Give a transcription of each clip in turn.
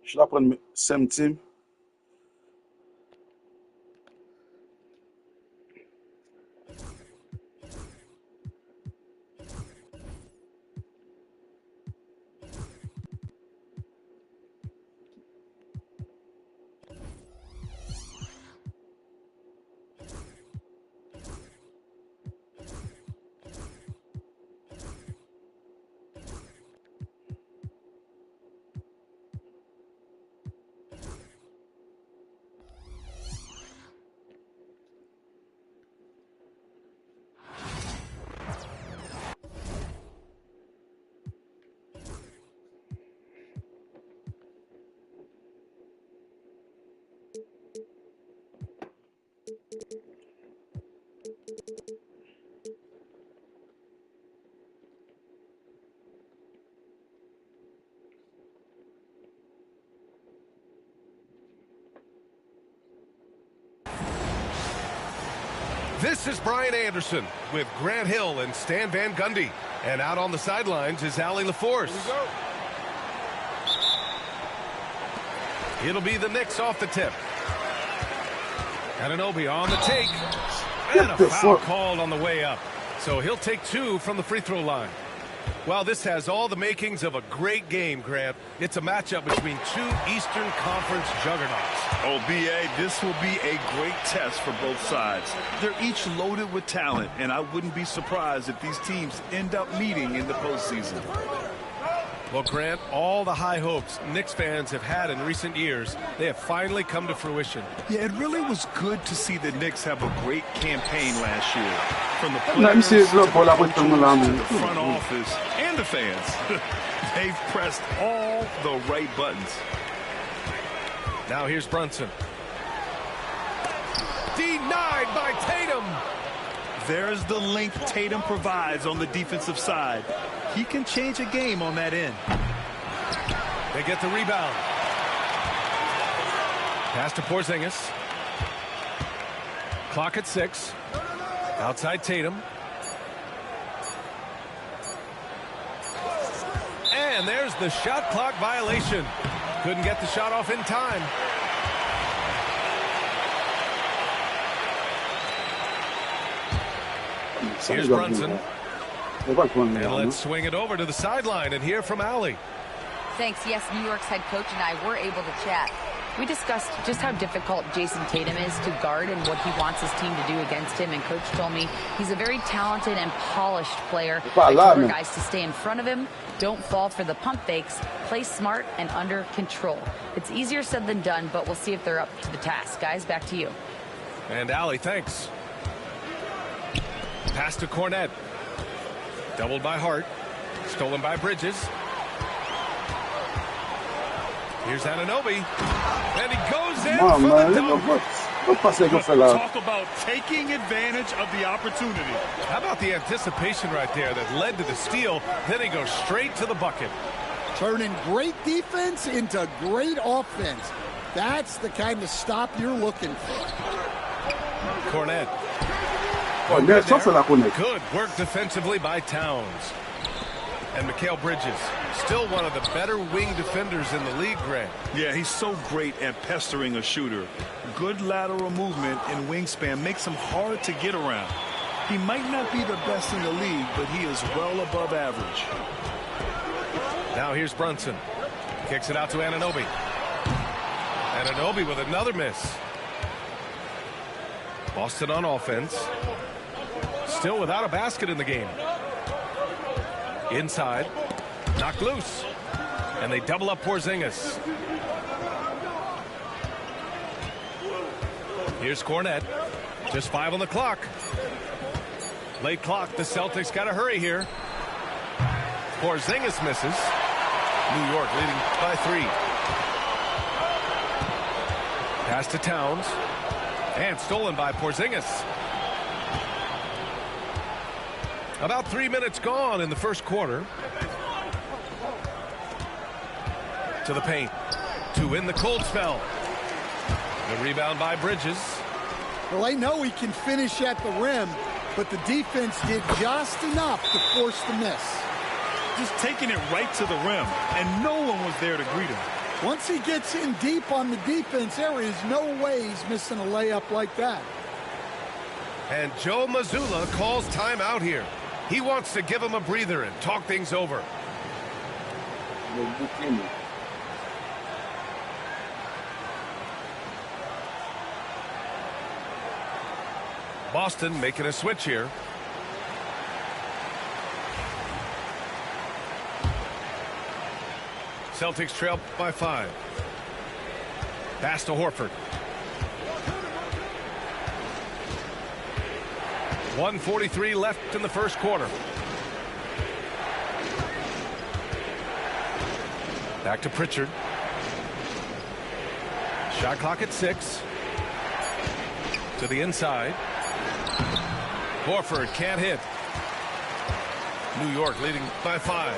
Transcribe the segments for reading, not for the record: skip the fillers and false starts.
Je la prendre same team. This is Brian Anderson with Grant Hill and Stan Van Gundy. And out on the sidelines is Allie LaForce. It'll be the Knicks off the tip. Anunoby on the take. And a foul called on the way up. So he'll take 2 from the free throw line. Well, this has all the makings of a great game, Grant. It's a matchup between 2 Eastern Conference juggernauts. Oh, B.A., this will be a great test for both sides. They're each loaded with talent, and I wouldn't be surprised if these teams end up meeting in the postseason. Well, Grant, all the high hopes Knicks fans have had in recent years, they have finally come to fruition. Yeah, it really was good to see the Knicks have a great campaign last year. From the players to the front office and the fans. They've pressed all the right buttons. Now here's Brunson. Denied by Tatum. There's the length Tatum provides on the defensive side. He can change a game on that end. They get the rebound. Pass to Porzingis. Clock at 6. Outside Tatum. And there's the shot clock violation. Couldn't get the shot off in time. Here's Brunson. And let's swing it over to the sideline and hear from Allie. Thanks. Yes, New York's head coach and I were able to chat. We discussed just how difficult Jason Tatum is to guard and what he wants his team to do against him. And Coach told me he's a very talented and polished player. I told our guys to stay in front of him, don't fall for the pump fakes, play smart and under control. It's easier said than done, but we'll see if they're up to the task. Guys, back to you. And Allie, thanks. Pass to Cornette. Doubled by Hart. Stolen by Bridges. Here's Anunoby. And he goes in for the dunk. Talk about taking advantage of the opportunity. How about the anticipation right there that led to the steal? Then he goes straight to the bucket. Turning great defense into great offense. That's the kind of stop you're looking for. Cornette. Good work defensively by Towns. And Mikal Bridges, still one of the better wing defenders in the league, Grant. Yeah, he's so great at pestering a shooter. Good lateral movement and wingspan makes him hard to get around. He might not be the best in the league, but he is well above average. Now here's Brunson. Kicks it out to Anunoby. Anunoby with another miss. Boston on offense. Still without a basket in the game. Inside. Knocked loose. And they double up Porzingis. Here's Cornette. Just 5 on the clock. Late clock. The Celtics got to hurry here. Porzingis misses. New York leading by 3. Pass to Towns. And stolen by Porzingis. About 3 minutes gone in the first quarter. To the paint. To win the cold spell. The rebound by Bridges. Well, I know he can finish at the rim, but the defense did just enough to force the miss. Just taking it right to the rim, and no one was there to greet him. Once he gets in deep on the defense, there is no way he's missing a layup like that. And Joe Mazzulla calls timeout here. He wants to give him a breather and talk things over. Boston making a switch here. Celtics trail by 5. Pass to Horford. 1:43 left in the first quarter. Back to Pritchard. Shot clock at 6. To the inside. Horford can't hit. New York leading by 5.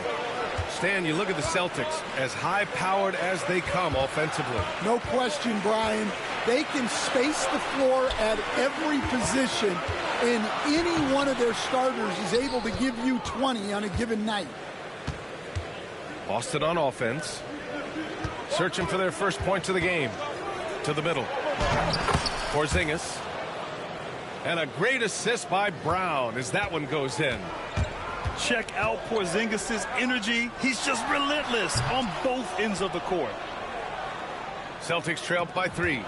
Stan, you look at the Celtics, as high-powered as they come offensively. No question, Brian. They can space the floor at every position, and any one of their starters is able to give you 20 on a given night. Boston on offense. Searching for their first points of the game. To the middle. Porzingis. And a great assist by Brown as that one goes in. Check out Porzingis' energy. He's just relentless on both ends of the court. Celtics trail by 3.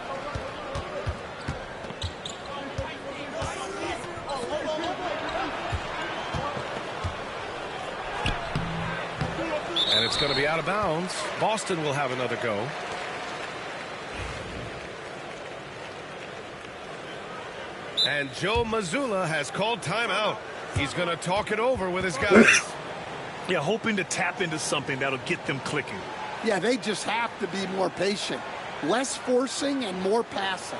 And it's going to be out of bounds. Boston will have another go. And Joe Mazzulla has called timeout. He's going to talk it over with his guys. Yeah, hoping to tap into something that'll get them clicking. Yeah, they just have to be more patient. Less forcing and more passing.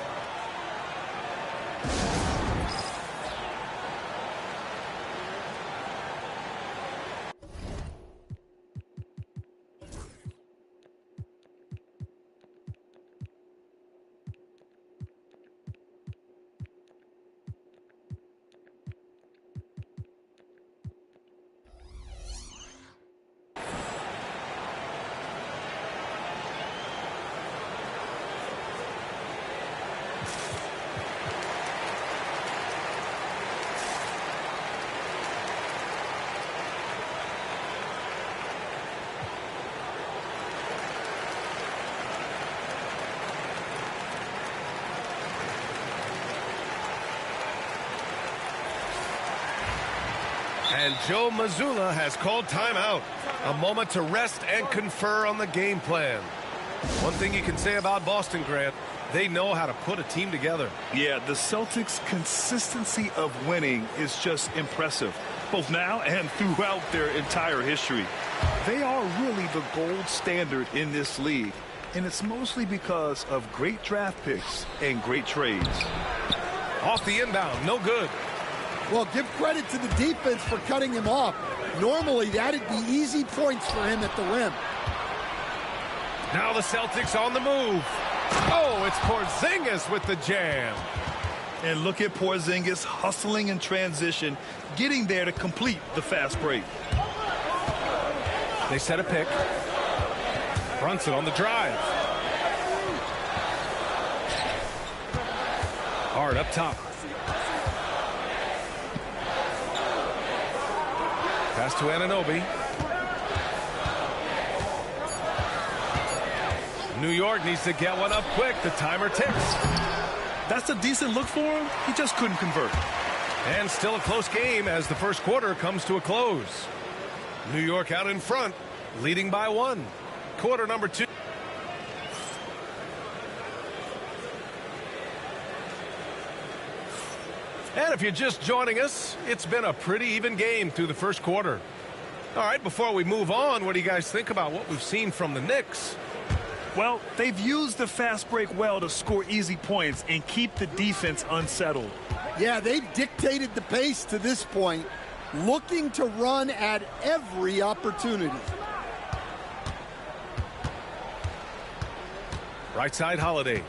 And Joe Mazzulla has called timeout. A moment to rest and confer on the game plan. One thing you can say about Boston, Grant, they know how to put a team together. Yeah, the Celtics' consistency of winning is just impressive, both now and throughout their entire history. They are really the gold standard in this league, and it's mostly because of great draft picks and great trades. Off the inbound, no good. Well, give credit to the defense for cutting him off. Normally, that'd be easy points for him at the rim. Now the Celtics on the move. Oh, it's Porzingis with the jam. And look at Porzingis hustling in transition, getting there to complete the fast break. They set a pick. Brunson on the drive. Hard up top. Pass to Anunoby. New York needs to get one up quick. The timer ticks. That's a decent look for him. He just couldn't convert. And still a close game as the first quarter comes to a close. New York out in front, leading by 1. Quarter number 2. And if you're just joining us, it's been a pretty even game through the first quarter. All right, before we move on, what do you guys think about what we've seen from the Knicks? Well, they've used the fast break well to score easy points and keep the defense unsettled. Yeah, they've dictated the pace to this point, looking to run at every opportunity. Right side, Holiday.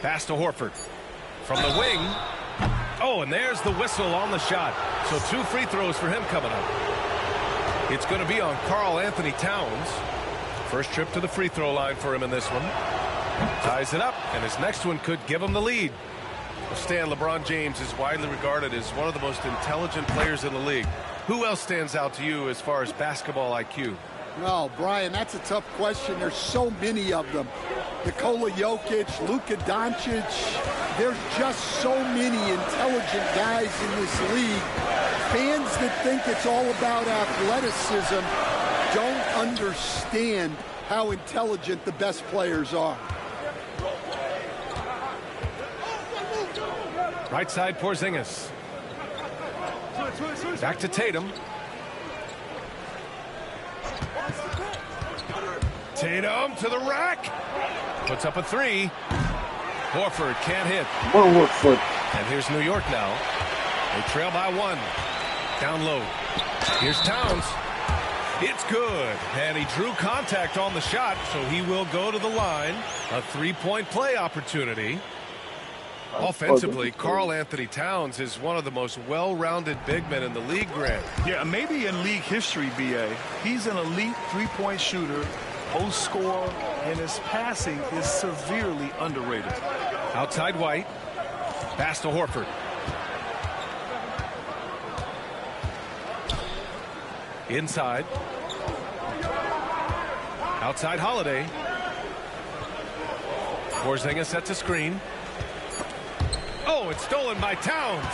Pass to Horford. From the wing. Oh, and there's the whistle on the shot. So 2 free throws for him coming up. It's going to be on Karl-Anthony Towns. First trip to the free throw line for him in this one. Ties it up, and his next one could give him the lead. Stan, LeBron James is widely regarded as one of the most intelligent players in the league. Who else stands out to you as far as basketball IQ? Well, Brian, that's a tough question. There's so many of them. Nikola Jokic, Luka Doncic. There's just so many intelligent guys in this league. Fans that think it's all about athleticism don't understand how intelligent the best players are. Right side, Porzingis. Back to Tatum. Tatum to the rack. Puts up a 3. Horford can't hit. And here's New York now. They trail by 1. Down low. Here's Towns. It's good. And he drew contact on the shot, so he will go to the line. A 3-point play opportunity. Offensively, Karl-Anthony Towns is one of the most well-rounded big men in the league, Grant. Yeah, maybe in league history, B.A. He's an elite 3-point shooter, post scorer, and his passing is severely underrated. Outside White. Pass to Horford. Inside. Outside Holiday. Porzingis sets a screen. Oh, it's stolen by Towns.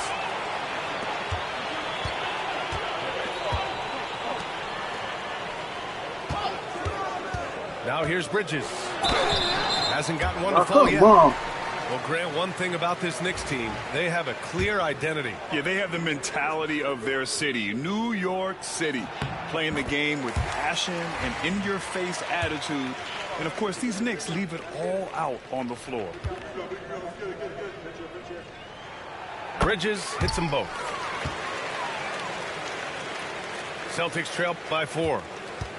Now here's Bridges. Hasn't gotten one to fall yet. Well, Grant, one thing about this Knicks team, they have a clear identity. Yeah, they have the mentality of their city, New York City, playing the game with passion and in-your-face attitude. And, of course, these Knicks leave it all out on the floor. Bridges hits them both. Celtics trail by 4.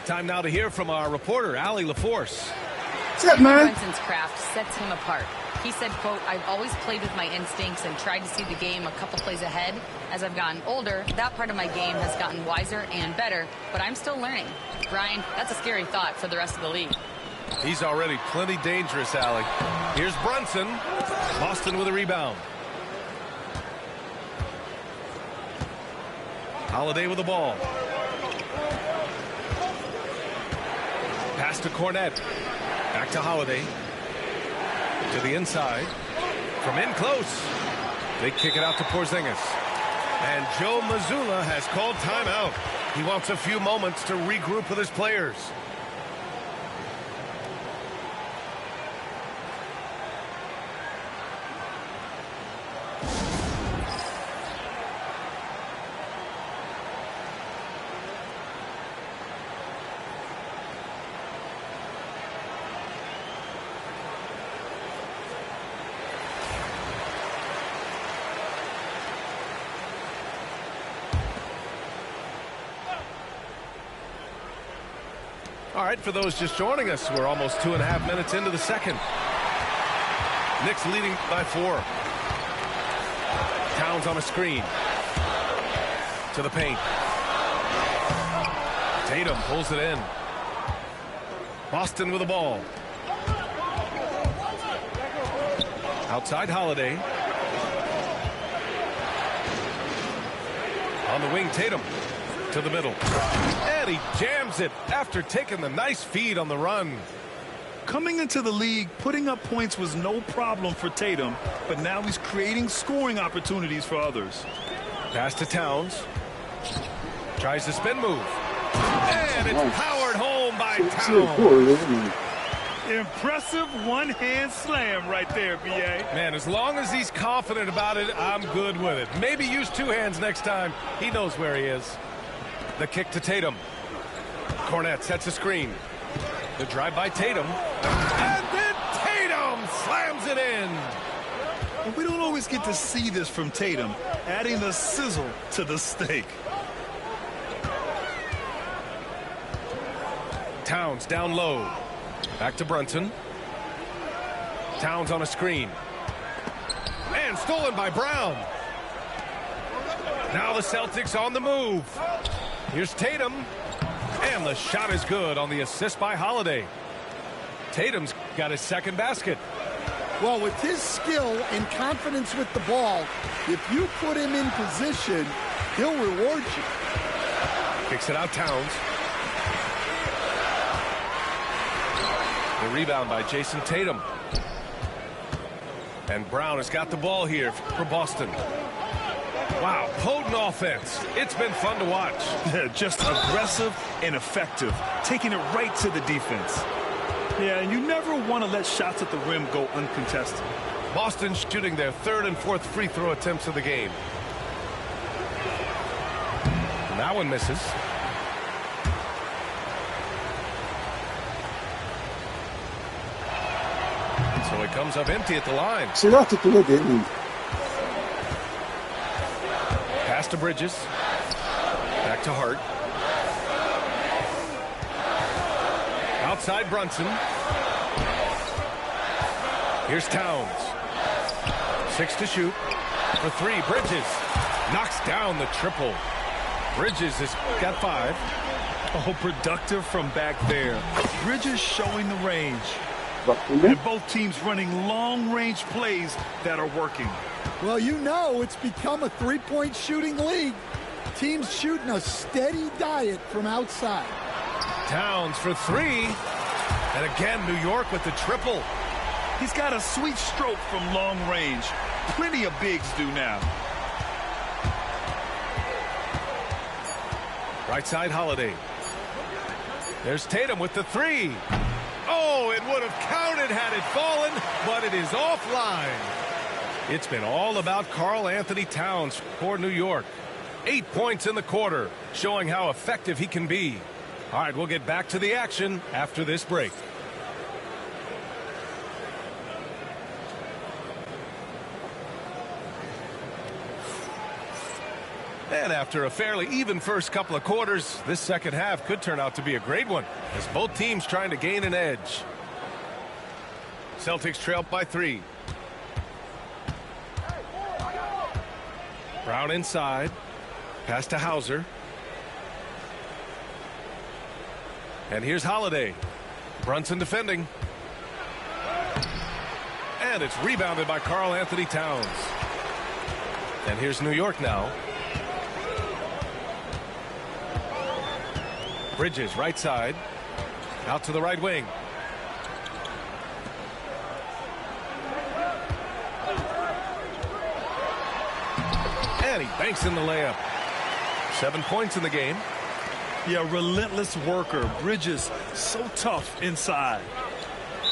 Time now to hear from our reporter, Allie LaForce. What's up, man? Brunson's craft sets him apart. He said, quote, "I've always played with my instincts and tried to see the game a couple plays ahead. As I've gotten older, that part of my game has gotten wiser and better, but I'm still learning." Brian, that's a scary thought for the rest of the league. He's already plenty dangerous, Allie. Here's Brunson. Boston with a rebound. Holiday with the ball. Pass to Cornette. Back to Holiday. To the inside. From in close. They kick it out to Porzingis. And Joe Mazzulla has called timeout. He wants a few moments to regroup with his players. All right, for those just joining us, we're almost 2.5 minutes into the second. Knicks leading by 4. Towns on a screen. To the paint. Tatum pulls it in. Boston with the ball. Outside Holiday. On the wing, Tatum. To the middle. And he jams it after taking the nice feed on the run. Coming into the league, putting up points was no problem for Tatum, but now he's creating scoring opportunities for others. Pass to Towns. Tries the spin move. And it's powered home by Towns. Impressive one-hand slam right there, B.A. Man, as long as he's confident about it, I'm good with it. Maybe use 2 hands next time. He knows where he is. The kick to Tatum. Cornette sets a screen. The drive by Tatum. And then Tatum slams it in. But we don't always get to see this from Tatum, adding the sizzle to the steak. Towns down low. Back to Brunson. Towns on a screen. And stolen by Brown. Now the Celtics on the move. Here's Tatum. And the shot is good on the assist by Holiday. Tatum's got his second basket. Well, with his skill and confidence with the ball, if you put him in position, he'll reward you. Kicks it out Towns. The rebound by Jason Tatum. And Brown has got the ball here for Boston. Wow, potent offense. It's been fun to watch. Just aggressive and effective, taking it right to the defense. Yeah, and you never want to let shots at the rim go uncontested. Boston shooting their third and fourth free throw attempts of the game. And that one misses. So it comes up empty at the line. Pass to Bridges. Back to Hart. Outside Brunson. Here's Towns. 6 to shoot. For 3, Bridges. Knocks down the triple. Bridges has got 5. Oh, productive from back there. Bridges showing the range. And both teams running long-range plays that are working. Well, you know it's become a three-point shooting league. Teams shooting a steady diet from outside. Towns for 3. And again, New York with the triple. He's got a sweet stroke from long range. Plenty of bigs do now. Right side Holiday. There's Tatum with the 3. Oh, it would have counted had it fallen, but it is offline. It's been all about Karl Anthony Towns for New York. 8 points in the quarter, showing how effective he can be. All right, we'll get back to the action after this break. And after a fairly even first couple of quarters, this second half could turn out to be a great one, as both teams trying to gain an edge. Celtics trail by 3. Brown inside. Pass to Hauser. And here's Holiday. Brunson defending. And it's rebounded by Karl Anthony Towns. And here's New York now. Bridges right side. Out to the right wing. And he banks in the layup. 7 points in the game. Yeah, relentless worker. Bridges so tough inside.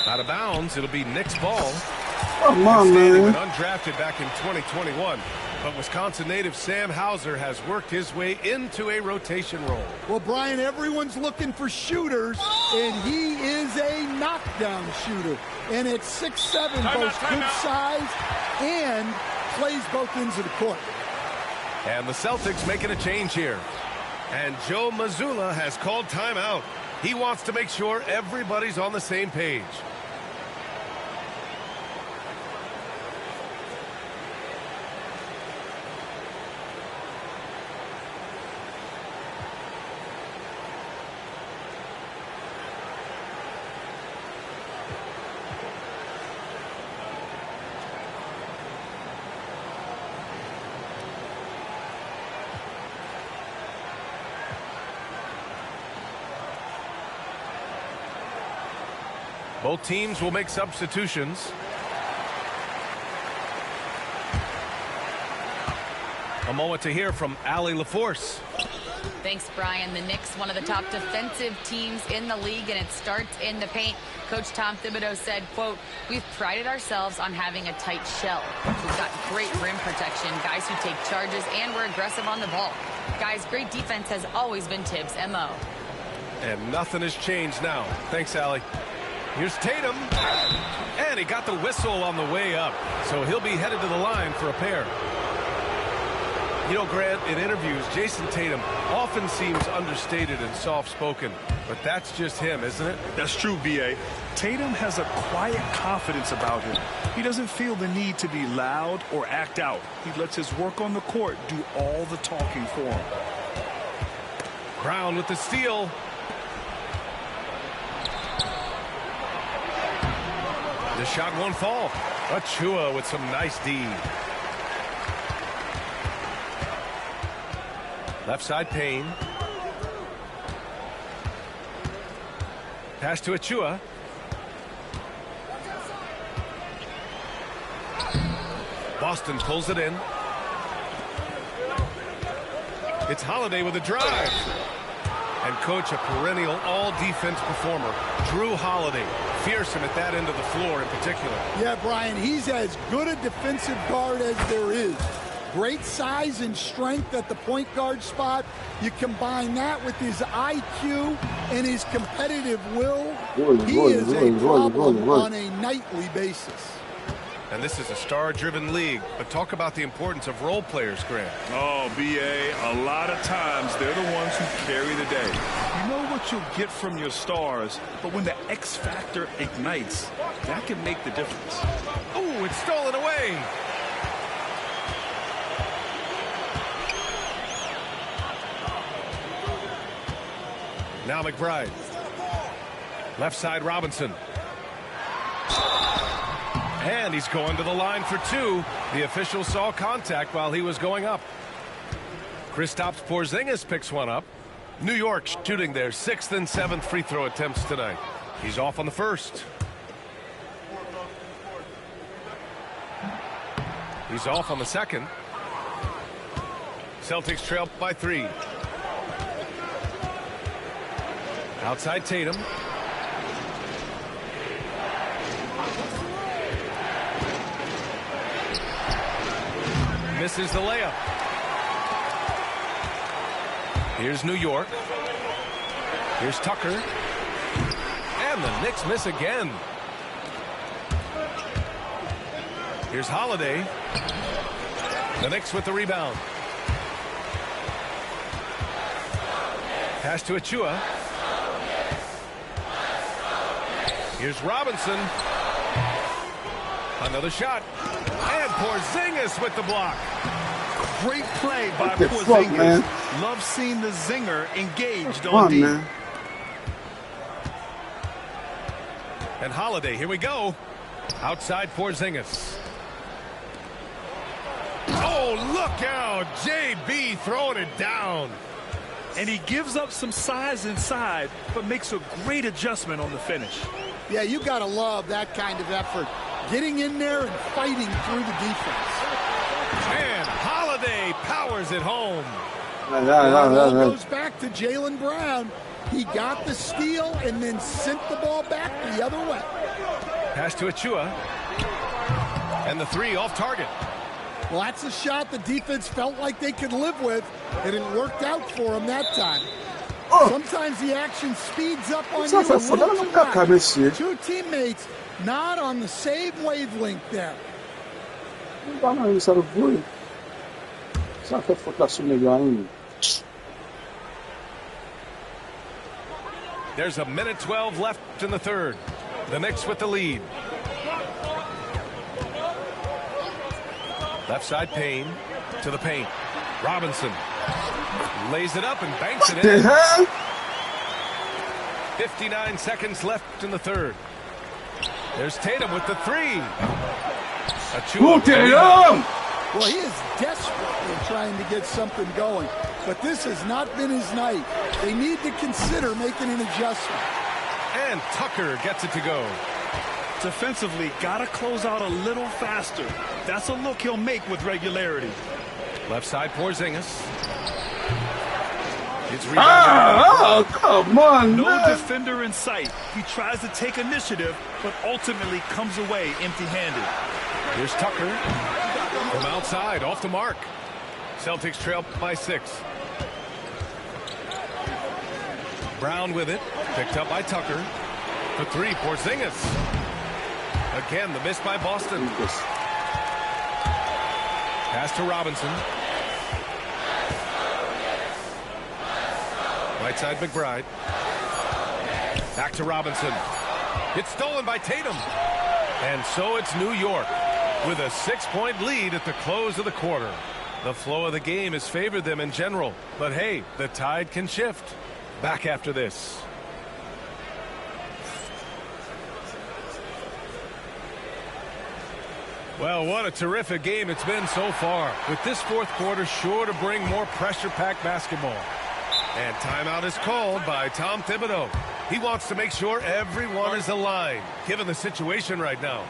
Out of bounds. It'll be Knicks ball. Come on, man. Undrafted back in 2021. But Wisconsin native Sam Hauser has worked his way into a rotation role. Well, Brian, everyone's looking for shooters, and he is a knockdown shooter. And at 6'7", both good size and plays both ends of the court. And the Celtics making a change here. And Joe Mazzulla has called timeout. He wants to make sure everybody's on the same page. Both teams will make substitutions. A moment to hear from Allie LaForce. Thanks, Brian. The Knicks, one of the top defensive teams in the league, and it starts in the paint. Coach Tom Thibodeau said, quote, "We've prided ourselves on having a tight shell. We've got great rim protection, guys who take charges, and we're aggressive on the ball. Guys, great defense has always been Tibbs' MO." And nothing has changed now. Thanks, Allie. Here's Tatum. And he got the whistle on the way up. So he'll be headed to the line for a pair. You know, Grant, in interviews, Jason Tatum often seems understated and soft-spoken, but that's just him, isn't it? That's true, B.A. Tatum has a quiet confidence about him. He doesn't feel the need to be loud or act out. He lets his work on the court do all the talking for him. Brown with the steal. The shot won't fall. Achua with some nice D. Left side Payne. Pass to Achua. Boston pulls it in. It's Holiday with a drive. And coach, a perennial all-defense performer, Drew Holiday. Fearsome at that end of the floor in particular. Yeah, Brian, he's as good a defensive guard as there is. Great size and strength at the point guard spot. You combine that with his IQ and his competitive will. He is a problem on a nightly basis. And this is a star-driven league, but talk about the importance of role players, Grant. Oh, B.A., a lot of times they're the ones who carry the day. You know what you'll get from your stars, but when the X factor ignites, that can make the difference. Oh, it's stolen away. Now McBride. Left side Robinson. And he's going to the line for two. The official saw contact while he was going up. Kristaps Porzingis picks one up. New York shooting their 6th and 7th free throw attempts tonight. He's off on the first. He's off on the second. Celtics trail by 3. Outside Tatum. Misses the layup. Here's New York. Here's Tucker. And the Knicks miss again. Here's Holiday. The Knicks with the rebound. Pass to Achua. Here's Robinson. Another shot. And Porzingis with the block. Great play by Porzingis. Love seeing the zinger engaged on D. Man. And Holiday, here we go. Outside Porzingis. Oh, look out. JB throwing it down. And he gives up some size inside, but makes a great adjustment on the finish. Yeah, you got to love that kind of effort. Getting in there and fighting through the defense. And Holiday powers it home. It all goes back to Jaylen Brown. He got the steal and then sent the ball back the other way. Pass to Achua. And the 3 off target. Well, that's a shot the defense felt like they could live with, and it worked out for them that time. Sometimes the action speeds up on you a little too much. Two teammates not on the same wavelength there. There's a minute 12 left in the third. The Knicks with the lead. Left side Payne to the paint. Robinson lays it up and banks it in. 59 seconds left in the third. There's Tatum with the 3. Well, he is desperately trying to get something going, but this has not been his night. They need to consider making an adjustment. And Tucker gets it to go. Defensively, got to close out a little faster. That's a look he'll make with regularity. Left side Porzingis. It's rebounded. Come on, no man. defender in sight. He tries to take initiative, but ultimately comes away empty-handed. Here's Tucker from outside, off the mark. Celtics trail by 6. Brown with it, picked up by Tucker. For 3, Porzingis. Again, the miss by Boston. Pass to Robinson. Right side McBride. Back to Robinson. It's stolen by Tatum. And so it's New York with a 6-point lead at the close of the quarter. The flow of the game has favored them in general. But hey, the tide can shift. Back after this. Well, what a terrific game it's been so far. With this fourth quarter sure to bring more pressure-packed basketball. And timeout is called by Tom Thibodeau. He wants to make sure everyone is aligned, given the situation right now.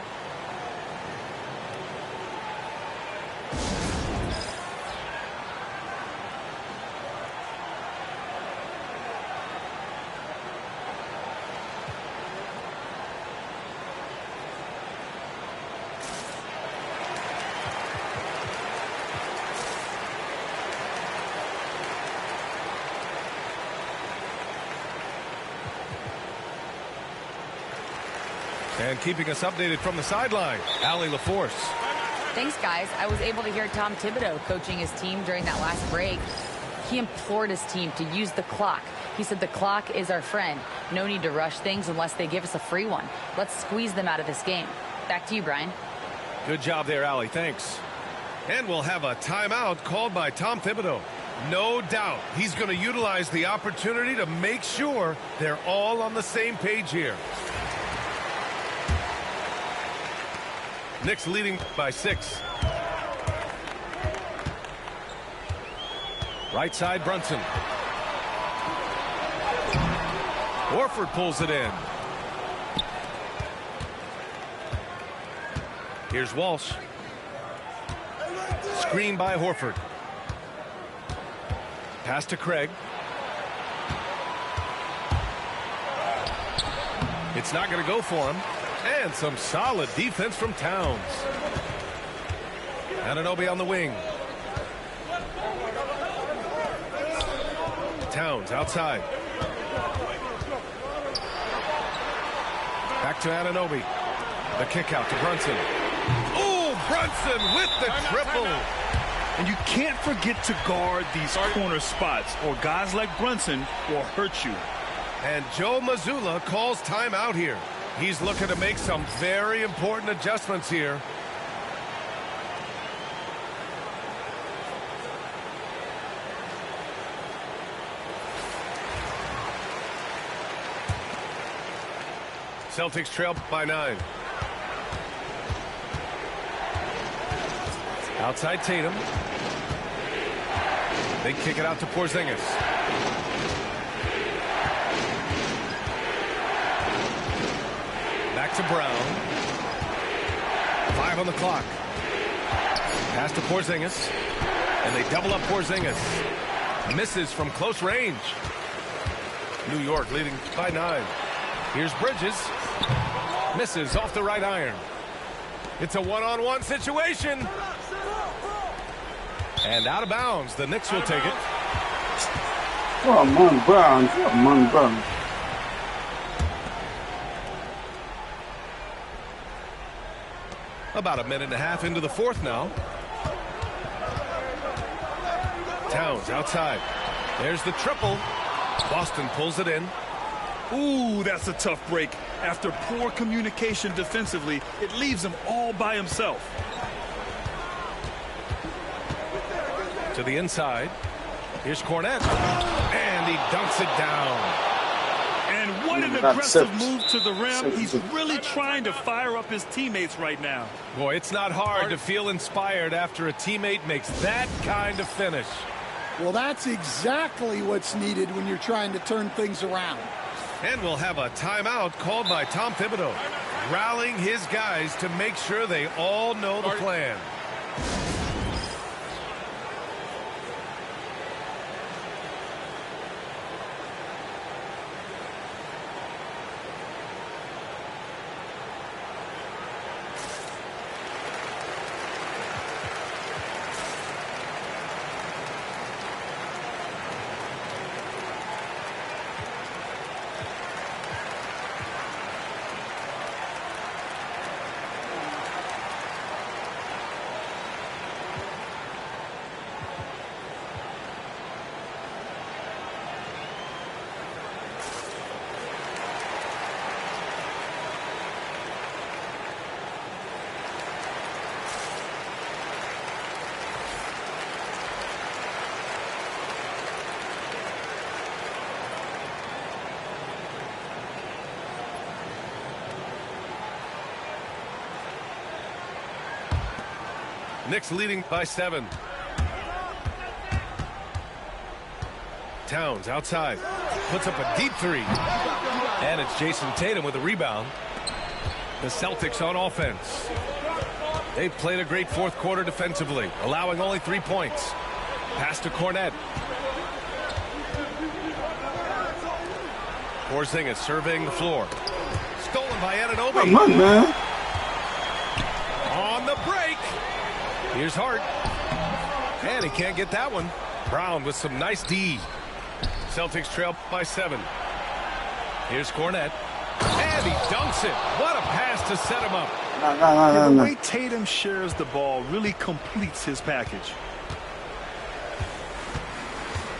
And keeping us updated from the sideline, Allie LaForce. Thanks, guys. I was able to hear Tom Thibodeau coaching his team during that last break. He implored his team to use the clock. He said the clock is our friend. No need to rush things unless they give us a free one. Let's squeeze them out of this game. Back to you, Brian. Good job there, Allie. Thanks. And we'll have a timeout called by Tom Thibodeau. No doubt he's going to utilize the opportunity to make sure they're all on the same page here. Knicks leading by 6. Right side, Brunson. Horford pulls it in. Here's Walsh. Screen by Horford. Pass to Craig. It's not going to go for him. And some solid defense from Towns. Anunoby on the wing. Towns outside. Back to Anunoby. The kick out to Brunson. Oh, Brunson with the triple. And you can't forget to guard these corner spots, or guys like Brunson will hurt you. And Joe Mazzulla calls timeout here. He's looking to make some very important adjustments here. Celtics trail by 9. Outside Tatum. They kick it out to Porzingis. Back to Brown. 5 on the clock. Pass to Porzingis. And they double up Porzingis. Misses from close range. New York leading by 9. Here's Bridges. Misses off the right iron. It's a one-on-one situation. And out of bounds. The Knicks will take it. Come on, Brown. Come on, Brown. About a minute and a half into the fourth now. Towns outside. There's the triple. Boston pulls it in. Ooh, that's a tough break. After poor communication defensively, it leaves him all by himself. To the inside. Here's Cornette. And he dunks it down. And what an aggressive move to the rim. He's really trying to fire up his teammates right now. Boy, it's not hard to feel inspired after a teammate makes that kind of finish. Well, that's exactly what's needed when you're trying to turn things around. And we'll have a timeout called by Tom Thibodeau, rallying his guys to make sure they all know the plan. Knicks leading by 7. Towns outside. Puts up a deep 3. And it's Jason Tatum with a rebound. The Celtics on offense. They've played a great fourth quarter defensively, allowing only 3 points. Pass to Kornet. Porzingis surveying the floor. Stolen by Anunoby. Come on, man. On the break. Here's Hart. And he can't get that one. Brown with some nice D. Celtics trail by 7. Here's Kornet. And he dunks it. What a pass to set him up. The way Tatum shares the ball really completes his package.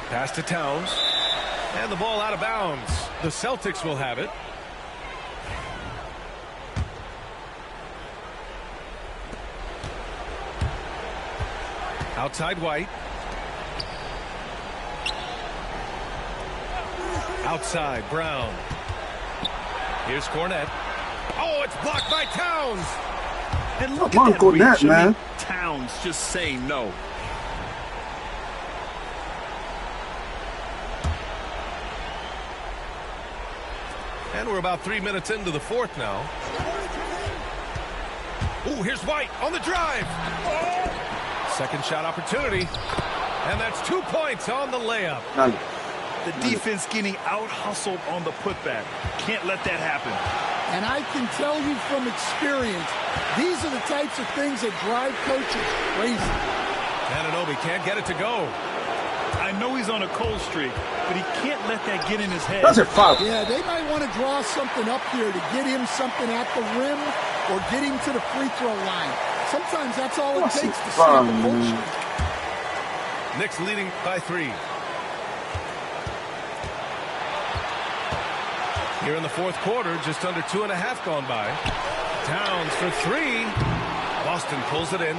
Pass to Towns. And the ball out of bounds. The Celtics will have it. Outside White. Outside Brown. Here's Kornet. Oh, it's blocked by Towns. And look Come on, at that reach. Kornet, man. Towns just saying no. And we're about 3 minutes into the fourth now. Ooh, here's White on the drive. Second shot opportunity. And that's 2 points on the layup. The defense getting out-hustled on the putback. Can't let that happen. And I can tell you from experience, these are the types of things that drive coaches crazy. Anunoby can't get it to go. I know he's on a cold streak, but he can't let that get in his head. That's a foul. Yeah, they might want to draw something up here to get him something at the rim or get him to the free throw line. Sometimes that's all it takes to stop a cold streak. Knicks leading by 3. Here in the fourth quarter, just under 2.5 gone by. Towns for 3. Boston pulls it in.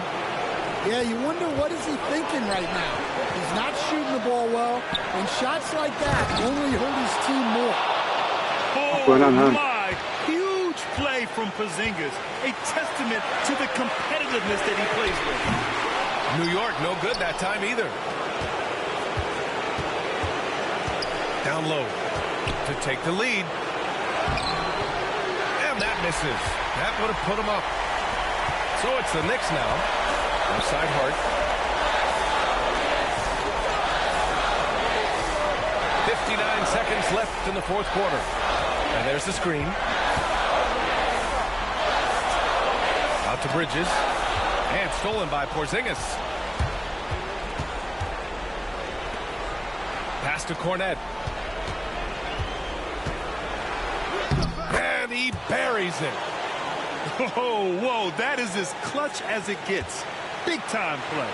Yeah, you wonder what is he thinking right now. He's not shooting the ball well, and shots like that only hurt his team more. Oh, my. Huge play from Porzingis. A testament to the competitiveness that he plays with. New York, no good that time either. Down low to take the lead. And that misses. That would have put him up. So it's the Knicks now. Left side Hart. 59 seconds left in the fourth quarter. And there's the screen. Out to Bridges. And stolen by Porzingis. Pass to Kornet. And he buries it. Oh, whoa, that is as clutch as it gets. Big-time play.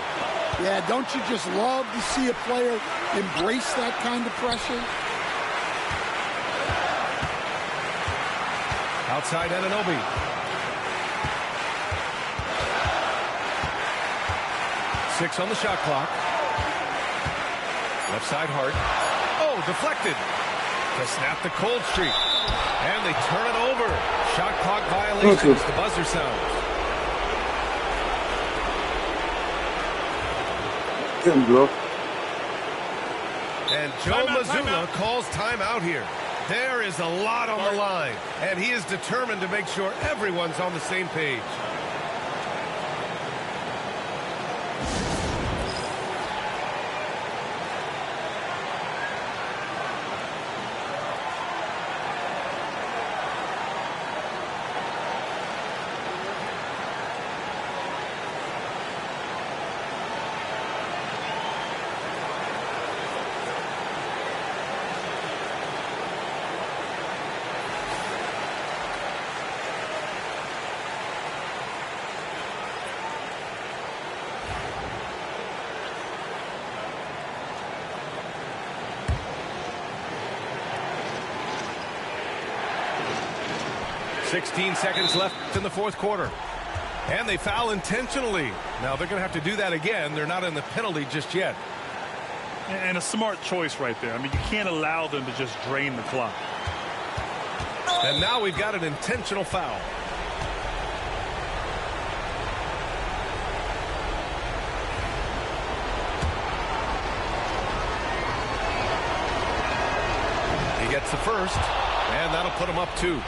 Yeah, don't you just love to see a player embrace that kind of pressure? Outside Anunoby. Six on the shot clock. Left side Hart. Oh, deflected. To snap the cold streak. And they turn it over. Shot clock violation. The buzzer sounds. And Joe Mazzulla calls timeout here. There is a lot on the line, and he is determined to make sure everyone's on the same page. .16 seconds left in the fourth quarter. And they foul intentionally. Now they're going to have to do that again. They're not in the penalty just yet. And a smart choice right there. I mean, you can't allow them to just drain the clock. And now we've got an intentional foul. Gets the first, and that'll put him up 2.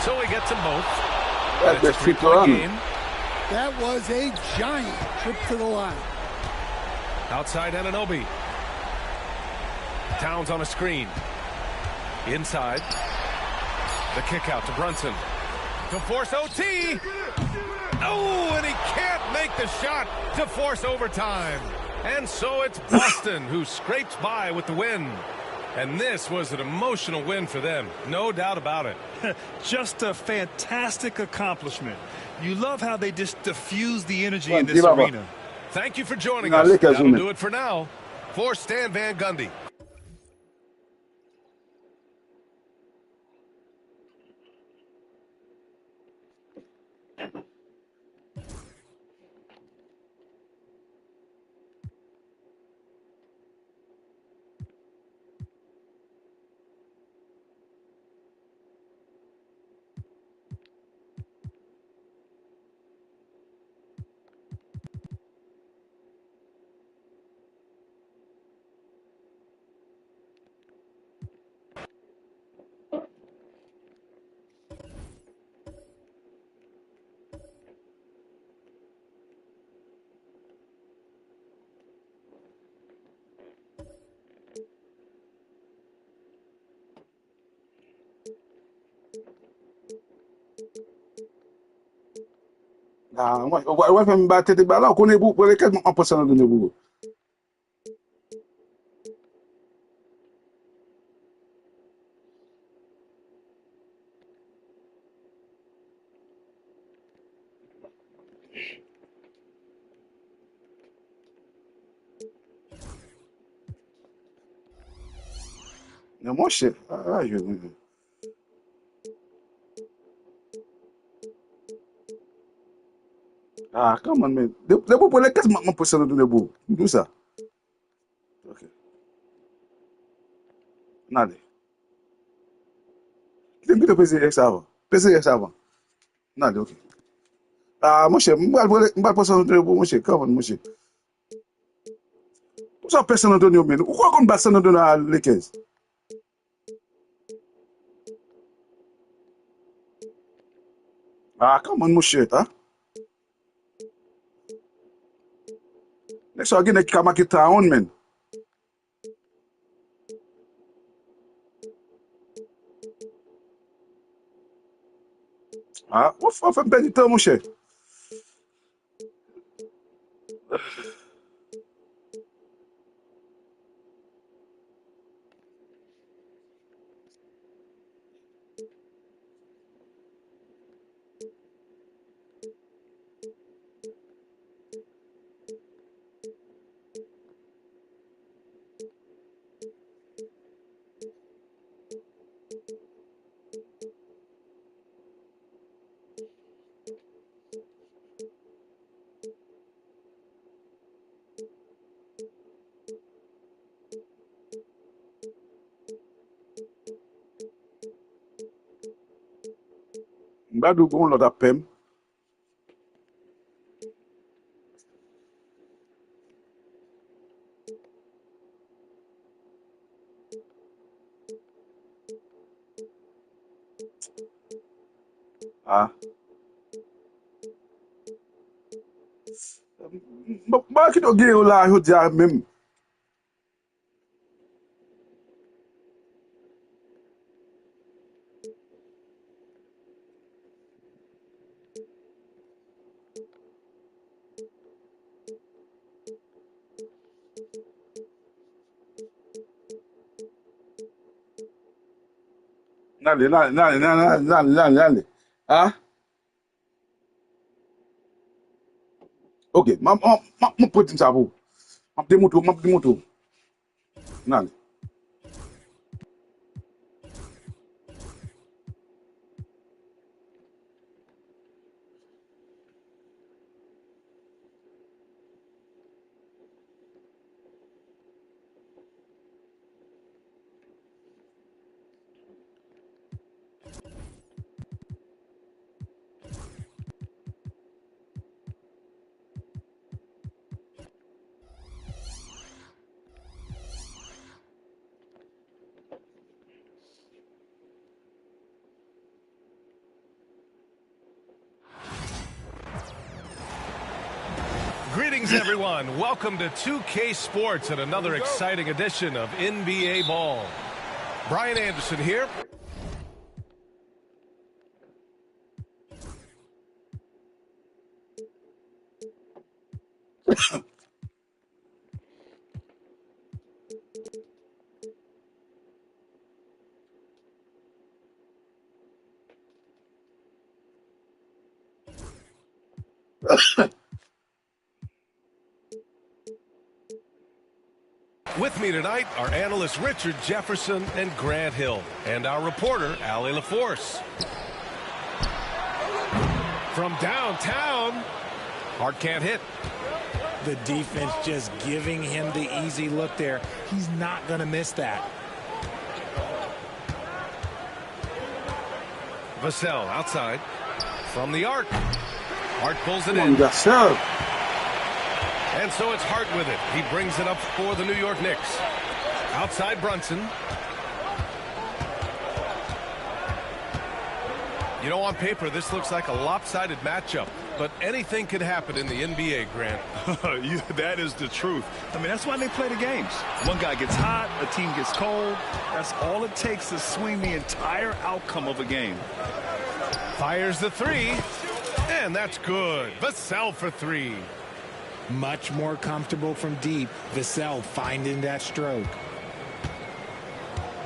So he gets them both. That's the free throw game. That was a giant trip to the line. Outside Anunoby. Towns on a screen. Inside. The kick out to Brunson. To force OT. Oh, and he can't make the shot to force overtime. And so it's Boston who scrapes by with the win. And this was an emotional win for them. No doubt about it. Just a fantastic accomplishment. You love how they just diffuse the energy in this arena. Thank you for joining us. That'll do it for now. For Stan Van Gundy. Why from batete bala ko nebu pwede ka mapasa na nebu. No more shit. Come on, man. Nebu pwede ka mapasa na nebu. Do ça. Okay. Nada. Tem que depois essa água. Pensei essa água. Nada, okay. Moshe, mbal pasa na nebu moshe. Come on, moshe. Só pensa no Antonio Meno. O qual é o basta no Lakers? Come on, Moshe, tá? Next again, they come back to on, man. What for Benito, Moshe? Mbadu go on da pem. Ba ki do ge o la ho dia mem. Nale. Okay, ma put him sabu. Ma de moto. Nale. Greetings, everyone. Welcome to 2K Sports and another exciting edition of NBA Ball. Brian Anderson here. With me tonight are analysts Richard Jefferson and Grant Hill, and our reporter, Allie LaForce. From downtown, Hart can't hit. The defense just giving him the easy look there. He's not going to miss that. Vassell outside. From the arc. Hart pulls it in. And so it's Hart with it. He brings it up for the New York Knicks. Outside Brunson. You know, on paper, this looks like a lopsided matchup. But anything could happen in the NBA, Grant. That is the truth. I mean, that's why they play the games. One guy gets hot, a team gets cold. That's all it takes to swing the entire outcome of a game. Fires the three. And that's good. Vassell for three. Much more comfortable from deep. Vassell finding that stroke.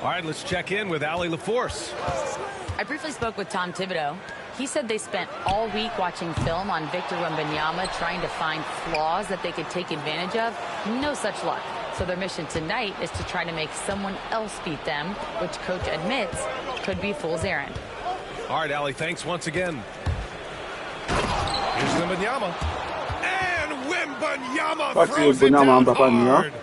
All right, let's check in with Allie LaForce. I briefly spoke with Tom Thibodeau. He said they spent all week watching film on Victor Wembanyama, trying to find flaws that they could take advantage of. No such luck. So their mission tonight is to try to make someone else beat them, which coach admits could be a fool's errand. All right, Allie, thanks once again. Here's Wembanyama. Wembanyama throws it down hard.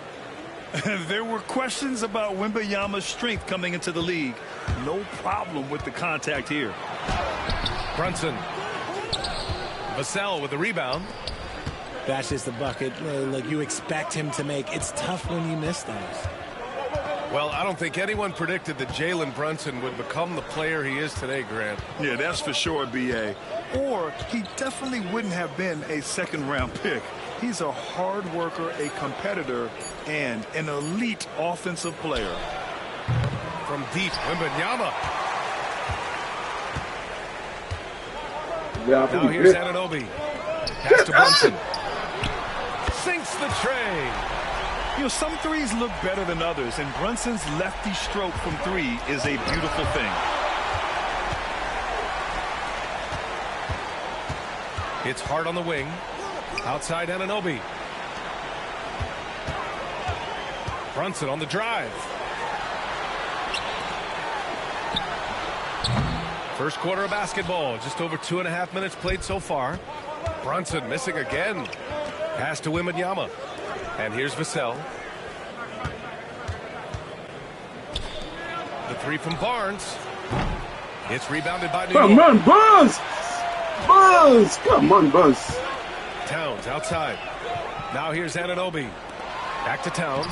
There were questions about Wembanyama's strength coming into the league. No problem with the contact here. Brunson. Vassell with the rebound. That's just the bucket like you expect him to make. It's tough when you miss those. Well, I don't think anyone predicted that Jalen Brunson would become the player he is today, Grant. Yeah, that's for sure, B.A. Or he definitely wouldn't have been a second-round pick. He's a hard worker, a competitor, and an elite offensive player. From deep, Wembanyama. Now here's Anunoby. Pass to Brunson. Sinks the tray. You know, some threes look better than others, and Brunson's lefty stroke from three is a beautiful thing. It's Hart on the wing. Outside Anunoby. Brunson on the drive. First quarter of basketball. Just over 2.5 minutes played so far. Brunson missing again. Pass to Wembanyama. And here's Vassell. The three from Barnes. It's rebounded by New York. Come on, Buzz! Buzz! Come on, Buzz. Towns outside. Now here's Anunoby. Back to Towns.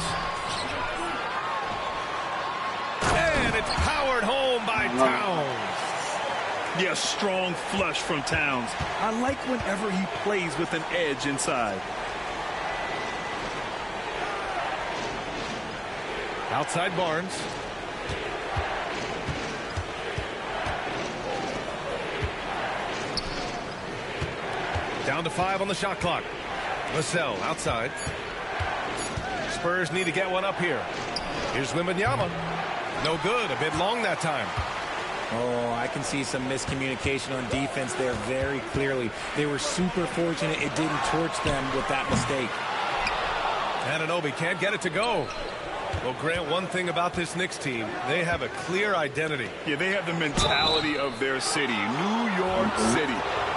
And it's powered home by Towns. Yes, strong flush from Towns. I like whenever he plays with an edge inside. Outside Barnes. Down to 5 on the shot clock. Vassell outside. Spurs need to get one up here. Here's Wembanyama. No good. A bit long that time. Oh, I can see some miscommunication on defense there very clearly. They were super fortunate it didn't torch them with that mistake. Anunoby can't get it to go. Well, Grant, one thing about this Knicks team, they have a clear identity. Yeah, they have the mentality of their city, New York City,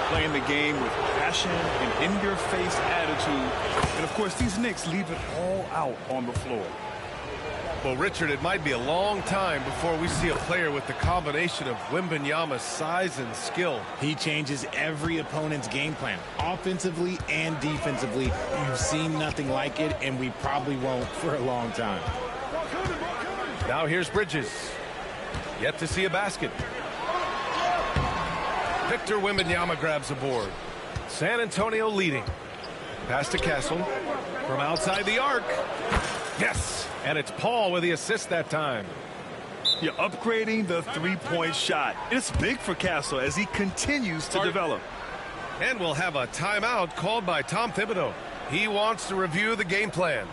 playing the game with passion and in-your-face attitude. And, of course, these Knicks leave it all out on the floor. Well, Richard, it might be a long time before we see a player with the combination of Wembanyama's size and skill. He changes every opponent's game plan, offensively and defensively. You've seen nothing like it, and we probably won't for a long time. Now here's Bridges. Yet to see a basket. Victor Wembanyama grabs the board. San Antonio leading. Pass to Castle. From outside the arc. Yes. And it's Paul with the assist that time. You're upgrading the three-point shot. It's big for Castle as he continues to develop. And we'll have a timeout called by Tom Thibodeau. He wants to review the game plan.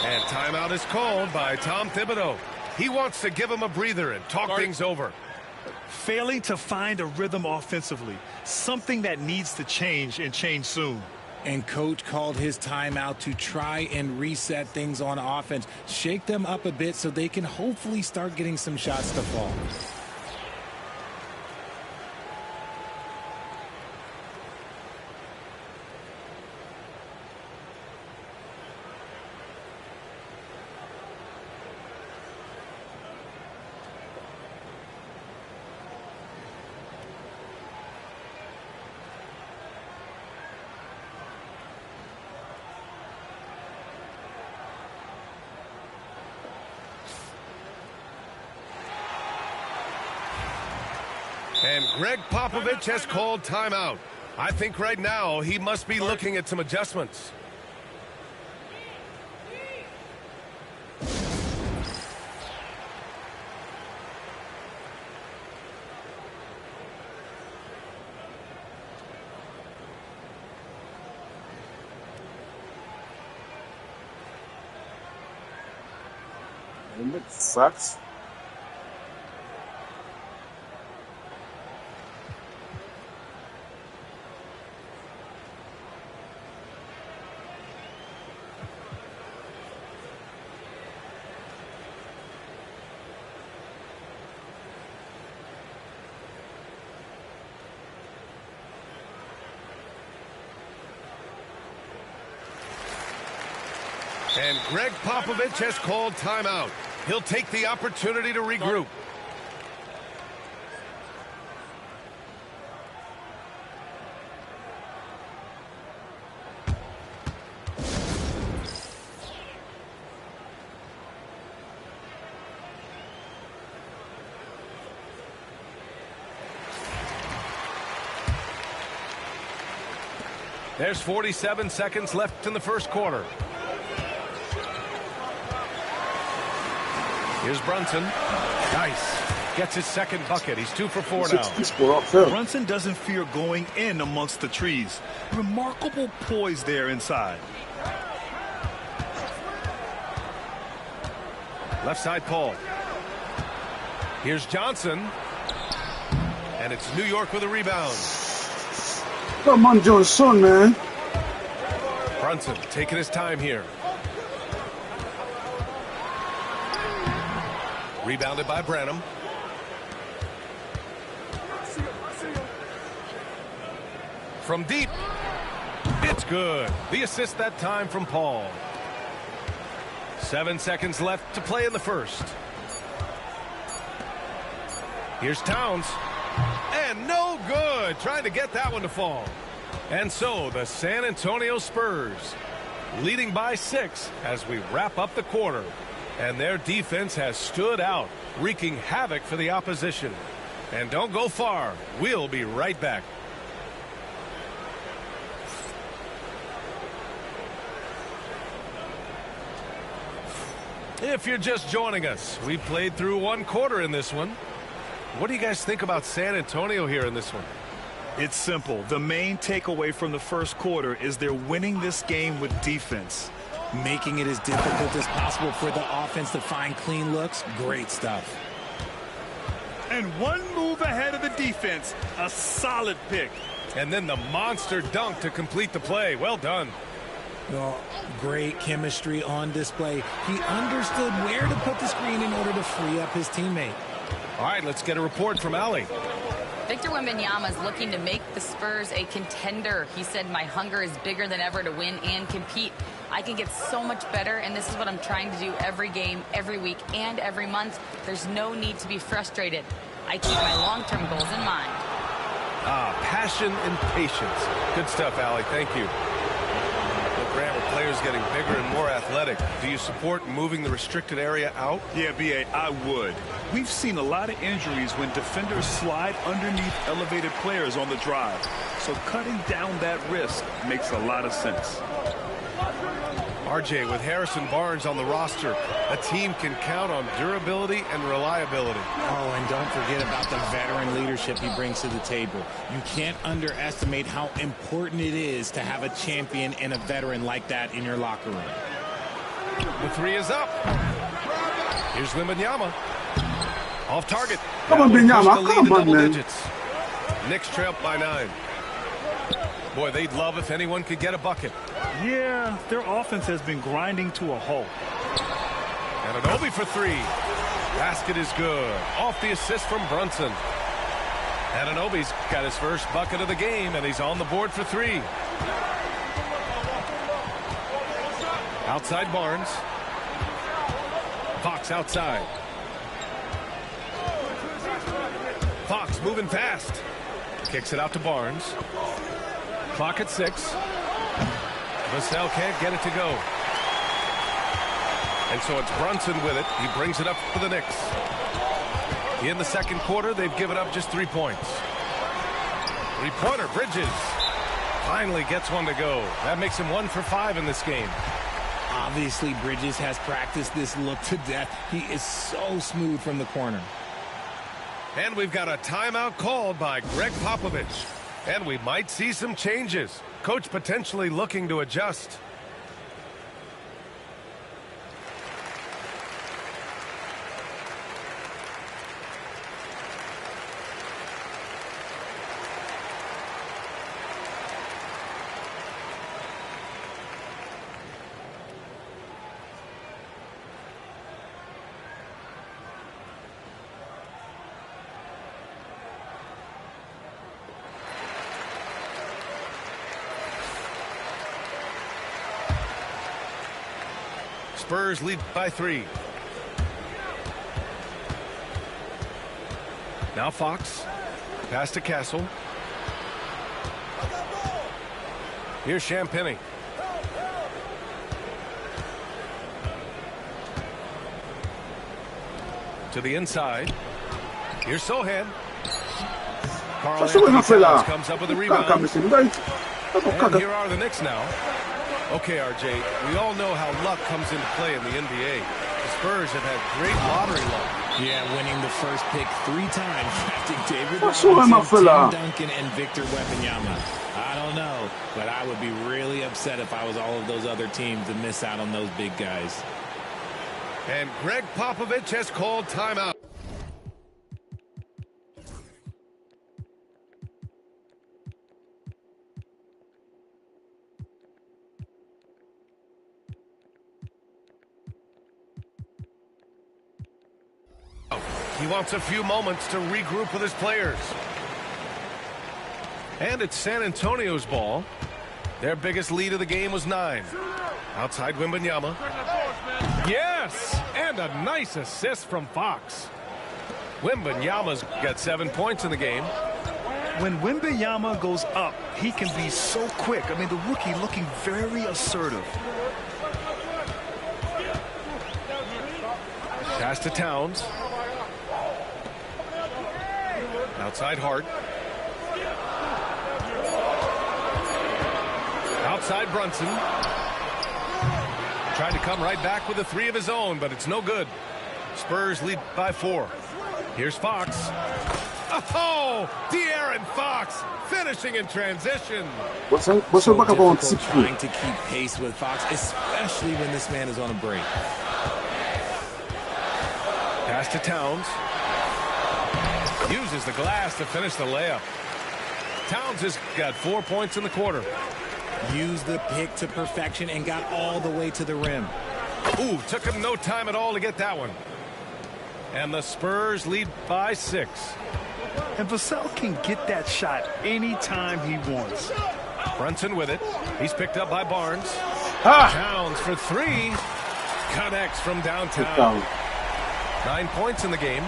And timeout is called by Tom Thibodeau. He wants to give him a breather and talk things over. Failing to find a rhythm offensively, something that needs to change and change soon. And coach called his timeout to try and reset things on offense, shake them up a bit so they can hopefully start getting some shots to fall. And Greg Popovich has called timeout. I think right now he must be looking at some adjustments. It sucks. And Greg Popovich has called timeout. He'll take the opportunity to regroup. There's 47 seconds left in the first quarter. Here's Brunson. Nice. Gets his second bucket. He's 2 for 4 now. Brunson doesn't fear going in amongst the trees. Remarkable poise there inside. Left side Paul. Here's Johnson. And it's New York with a rebound. Come on, Johnson, man. Brunson taking his time here. Rebounded by Branham. From deep. It's good. The assist that time from Paul. 7 seconds left to play in the first. Here's Towns. And no good. Trying to get that one to fall. And so the San Antonio Spurs leading by 6 as we wrap up the quarter. And their defense has stood out, wreaking havoc for the opposition. And don't go far. We'll be right back. If you're just joining us, we played through one quarter in this one. What do you guys think about San Antonio here in this one? It's simple. The main takeaway from the first quarter is they're winning this game with defense. Making it as difficult as possible for the offense to find clean looks. Great stuff. And one move ahead of the defense. A solid pick. And then the monster dunk to complete the play. Well done. Well, great chemistry on display. He understood where to put the screen in order to free up his teammate. All right, let's get a report from Allie. Victor Wembanyama is looking to make the Spurs a contender. He said, my hunger is bigger than ever to win and compete. I can get so much better, and this is what I'm trying to do every game, every week, and every month. There's no need to be frustrated. I keep my long-term goals in mind. Passion and patience. Good stuff, Allie. Thank you. Well, Grant, with players getting bigger and more athletic, do you support moving the restricted area out? Yeah, B.A., I would. We've seen a lot of injuries when defenders slide underneath elevated players on the drive. So cutting down that risk makes a lot of sense. RJ, with Harrison Barnes on the roster, a team can count on durability and reliability. Oh, and don't forget about the veteran leadership he brings to the table. You can't underestimate how important it is to have a champion and a veteran like that in your locker room. The three is up. Here's Wembanyama. Off target. Come on, Wembanyama. Come on, man. Digits. Knicks trail by 9. Boy, they'd love if anyone could get a bucket. Yeah, their offense has been grinding to a halt. Anunoby for 3. Basket is good. Off the assist from Brunson. Anunoby's got his first bucket of the game, and he's on the board for 3. Outside Barnes. Fox outside. Fox moving fast. Kicks it out to Barnes. Clock at 6. Vassell can't get it to go. And so it's Brunson with it. He brings it up for the Knicks. In the second quarter, they've given up just 3 points. Three-pointer, Bridges. Finally gets one to go. That makes him 1 for 5 in this game. Obviously, Bridges has practiced this look to death. He is so smooth from the corner. And we've got a timeout called by Greg Popovich. And we might see some changes. Coach potentially looking to adjust. Spurs lead by 3. Now Fox. Pass to Castle. Here's Champagnie. To the inside. Here's Sohan. Karl-Anthony Towns comes up with a rebound. And here are the Knicks now. Okay, RJ, we all know how luck comes into play in the NBA. The Spurs have had great lottery luck. Yeah, winning the first pick 3 times, drafting David Robinson, Tim Duncan, and Victor Wembanyama. I don't know, but I would be really upset if I was all of those other teams to miss out on those big guys. And Greg Popovich has called timeout. He wants a few moments to regroup with his players. And it's San Antonio's ball. Their biggest lead of the game was 9. Outside Wembanyama. Yes! And a nice assist from Fox. Wembanyama's got 7 points in the game. When Wembanyama goes up, he can be so quick. I mean, the rookie looking very assertive. Pass to Towns. Outside Hart. Outside Brunson. Tried to come right back with a 3 of his own, but it's no good. Spurs lead by 4. Here's Fox. Oh, De'Aaron Fox finishing in transition. So difficult trying to keep pace with Fox, especially when this man is on a break. Pass to Towns. Uses the glass to finish the layup. Towns has got 4 points in the quarter. Used the pick to perfection and got all the way to the rim. Ooh, took him no time at all to get that one. And the Spurs lead by 6. And Vassell can get that shot anytime he wants. Brunson with it. He's picked up by Barnes. Towns for three. Connects from downtown. 9 points in the game.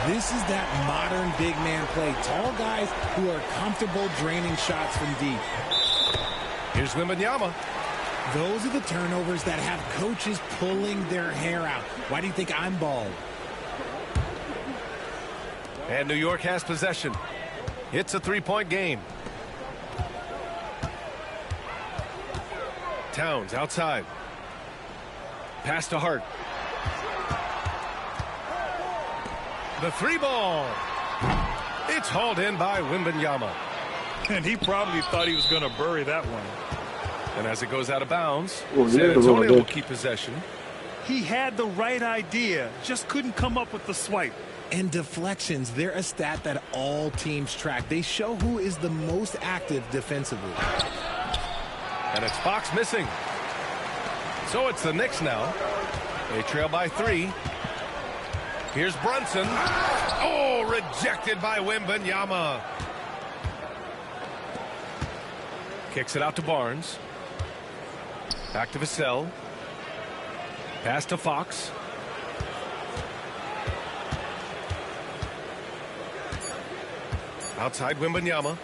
This is that modern big man play. Tall guys who are comfortable draining shots from deep. Here's Wembanyama. Those are the turnovers that have coaches pulling their hair out. Why do you think I'm bald? And New York has possession. It's a three-point game. Towns outside. Pass to Hart. The three ball. It's hauled in by Wembanyama. And he probably thought he was going to bury that one. And as it goes out of bounds, San Antonio will keep possession. He had the right idea, just couldn't come up with the swipe. And deflections, they're a stat that all teams track. They show who is the most active defensively. And it's Fox missing. So it's the Knicks now. They trail by 3. Here's Brunson. Oh, rejected by Wembanyama. Kicks it out to Barnes. Back to Vassell. Pass to Fox. Outside Wembanyama.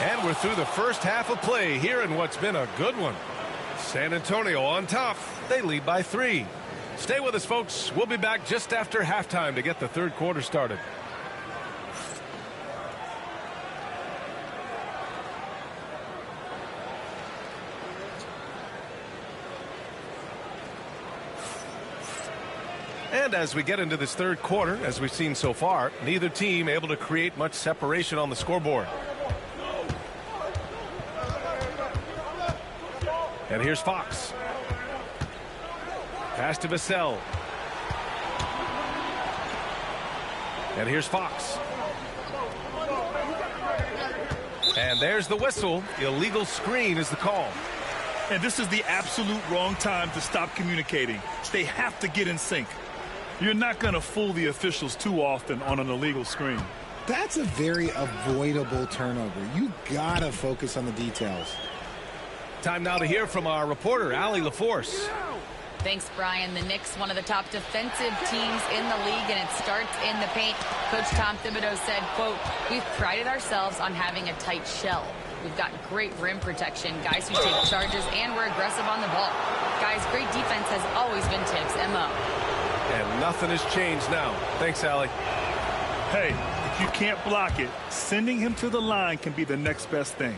And we're through the first half of play here in what's been a good one. San Antonio on top. They lead by 3. Stay with us, folks. We'll be back just after halftime to get the third quarter started. And as we get into this third quarter, as we've seen so far, neither team able to create much separation on the scoreboard. And here's Fox. Pass to Vassell. And here's Fox. And there's the whistle. Illegal screen is the call. And this is the absolute wrong time to stop communicating. They have to get in sync. You're not going to fool the officials too often on an illegal screen. That's a very avoidable turnover. You gotta focus on the details. Time now to hear from our reporter, Allie LaForce. Thanks, Brian. The Knicks, one of the top defensive teams in the league, and it starts in the paint. Coach Tom Thibodeau said, quote, "We've prided ourselves on having a tight shell. We've got great rim protection, guys who take charges, and we're aggressive on the ball. Guys, great defense has always been Tibbs' MO." And nothing has changed now. Thanks, Allie. Hey, if you can't block it, sending him to the line can be the next best thing.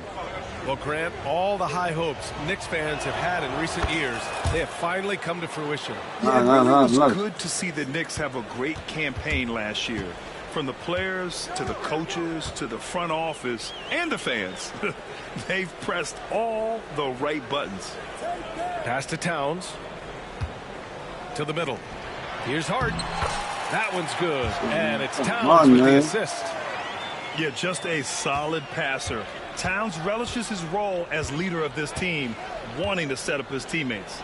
Well, Grant, all the high hopes Knicks fans have had in recent years, they have finally come to fruition. Yeah, it really was good to see the Knicks have a great campaign last year. From the players to the coaches to the front office and the fans. They've pressed all the right buttons. Pass to Towns. To the middle. Here's Hart. That one's good. And it's Towns with the assist. Yeah, just a solid passer. Towns relishes his role as leader of this team, wanting to set up his teammates.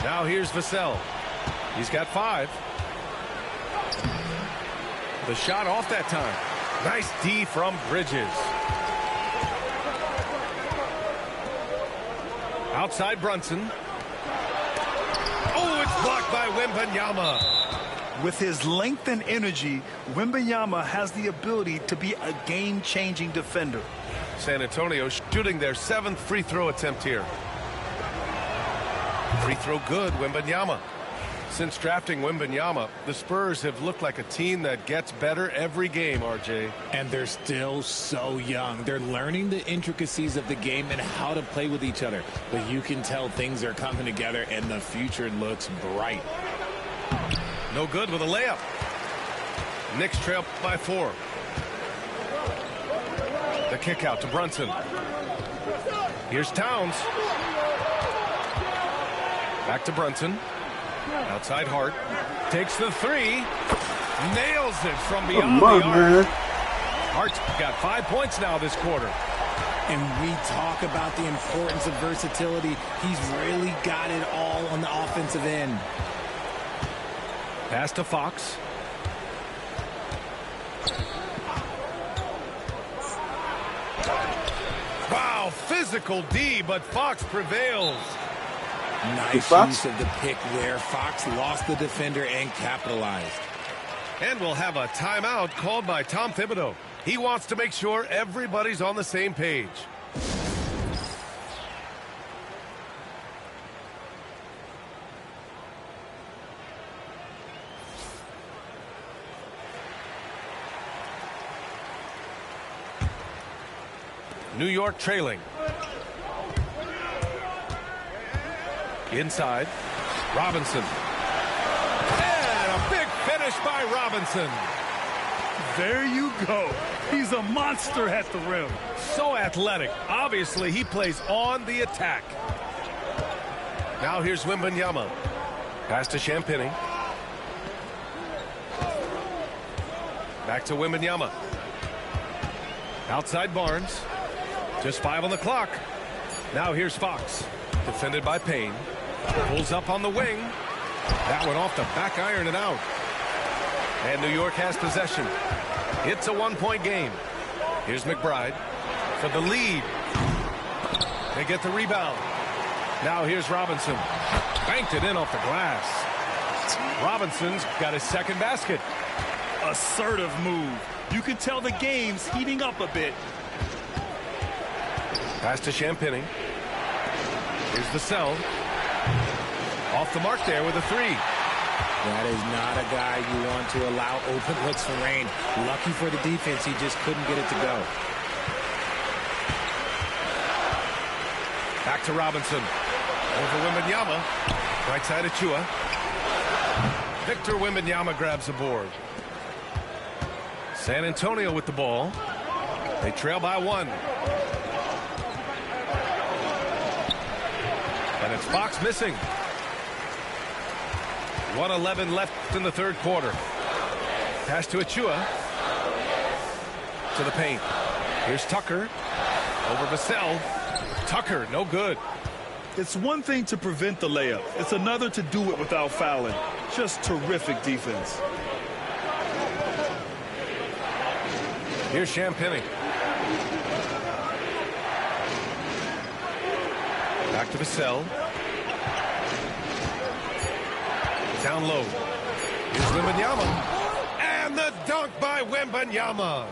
Now here's Vassell. He's got 5. The shot off that time. Nice D from Bridges. Outside Brunson. Oh, it's blocked by Wembanyama. With his length and energy, Wembanyama has the ability to be a game-changing defender. San Antonio shooting their 7th free throw attempt here. Free throw good, Wembanyama. Since drafting Wembanyama, the Spurs have looked like a team that gets better every game, RJ. And they're still so young. They're learning the intricacies of the game and how to play with each other. But you can tell things are coming together and the future looks bright. No good with a layup. Knicks trail by 4. The kick out to Brunson. Here's Towns. Back to Brunson. Outside Hart. Takes the 3. Nails it from beyond the arc. Hart's got 5 points now this quarter. And we talk about the importance of versatility. He's really got it all on the offensive end. Pass to Fox. Wow, physical D, but Fox prevails. Nice use of the pick there. Fox lost the defender and capitalized. And we'll have a timeout called by Tom Thibodeau. He wants to make sure everybody's on the same page. New York trailing. Inside, Robinson. And a big finish by Robinson. There you go. He's a monster at the rim. So athletic. Obviously, he plays on the attack. Now here's Wembanyama. Pass to Champagnie. Back to Wembanyama. Outside Barnes. Just 5 on the clock. Now here's Fox. Defended by Payne. Pulls up on the wing. That one off the back iron and out. And New York has possession. It's a one-point game. Here's McBride for the lead. They get the rebound. Now here's Robinson. Banked it in off the glass. Robinson's got his second basket. Assertive move. You can tell the game's heating up a bit. Pass to Champagnie. Here's the cell. Off the mark there with a three. That is not a guy you want to allow open looks for rain. Lucky for the defense, he just couldn't get it to go. Back to Robinson. Over Wembanyama. Right side of Chua. Victor Wembanyama grabs the board. San Antonio with the ball. They trail by 1. And it's Fox missing. 1:11 left in the third quarter. Pass to Achua. To the paint. Here's Tucker. Over Vassell. Tucker, no good. It's one thing to prevent the layup. It's another to do it without fouling. Just terrific defense. Here's Champagnie. Back to Vassell. Down low. Here's Wembanyama. And the dunk by Wembanyama.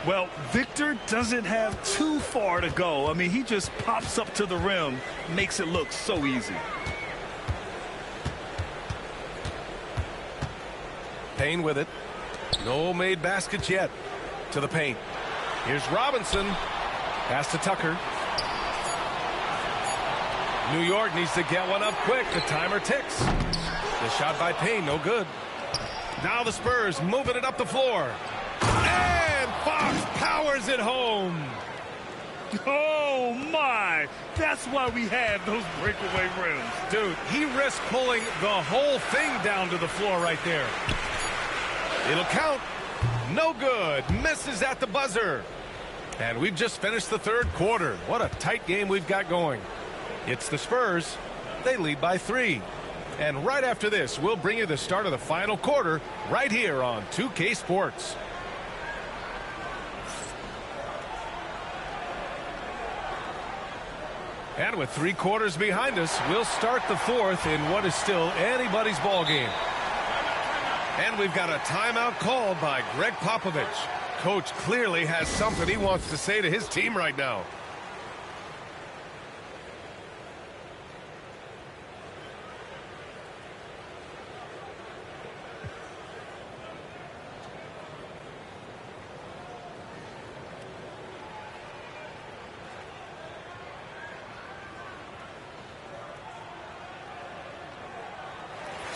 Well, Victor doesn't have too far to go. I mean, he just pops up to the rim, makes it look so easy. Payne with it. No made baskets yet. To the paint. Here's Robinson. Pass to Tucker. New York needs to get one up quick. The timer ticks. The shot by Payne, no good. Now the Spurs moving it up the floor. And Fox powers it home. Oh, my. That's why we have those breakaway rims. Dude, he risked pulling the whole thing down to the floor right there. It'll count. No good. Misses at the buzzer. And we've just finished the third quarter. What a tight game we've got going. It's the Spurs. They lead by 3. And right after this, we'll bring you the start of the final quarter right here on 2K Sports. And with 3 quarters behind us, we'll start the fourth in what is still anybody's ball game. And we've got a timeout called by Greg Popovich. Coach clearly has something he wants to say to his team right now.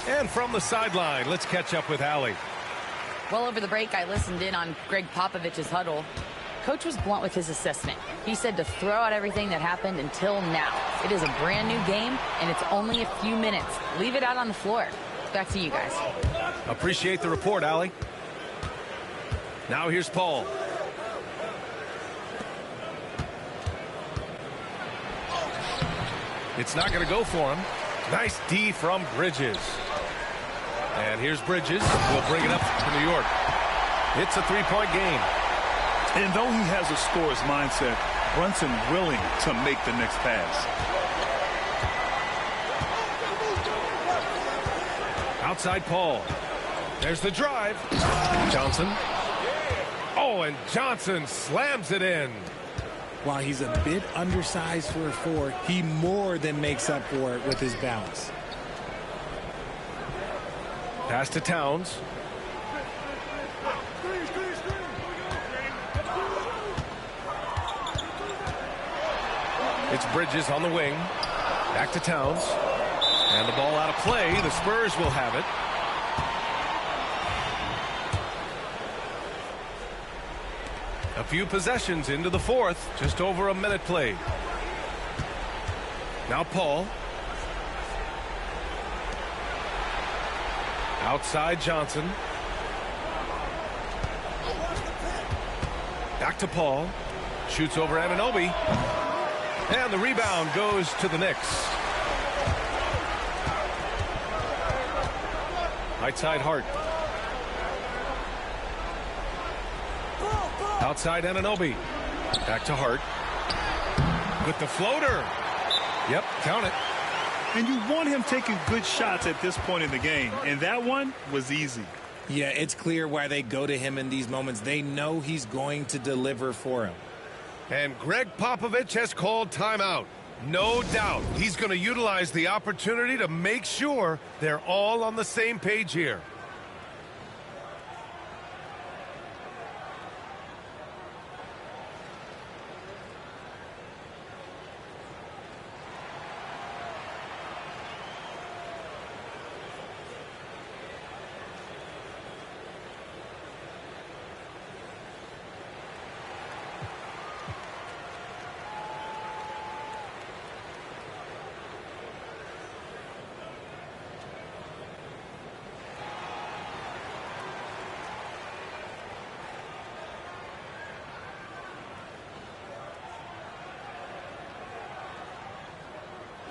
And from the sideline, let's catch up with Allie. Well, over the break, I listened in on Greg Popovich's huddle. Coach was blunt with his assessment. He said to throw out everything that happened until now. It is a brand new game, and it's only a few minutes. Leave it out on the floor. Back to you guys. Appreciate the report, Allie. Now here's Paul. It's not going to go for him. Nice D from Bridges. And here's Bridges. We'll bring it up for New York. It's a three-point game. And though he has a scorer's mindset, Brunson willing to make the next pass. Outside Paul. There's the drive. Johnson. Oh, and Johnson slams it in. While he's a bit undersized for a 4, he more than makes up for it with his bounce. Pass to Towns. It's Bridges on the wing. Back to Towns. And the ball out of play. The Spurs will have it. A few possessions into the fourth. Just over a minute played. Now Paul. Outside Johnson. Back to Paul. Shoots over Anunoby. And the rebound goes to the Knicks. Right side Hart. Outside Anunoby. Back to Hart. With the floater. Yep, count it. And you want him taking good shots at this point in the game. And that one was easy. Yeah, it's clear why they go to him in these moments. They know he's going to deliver for him. And Greg Popovich has called timeout. No doubt he's going to utilize the opportunity to make sure they're all on the same page here.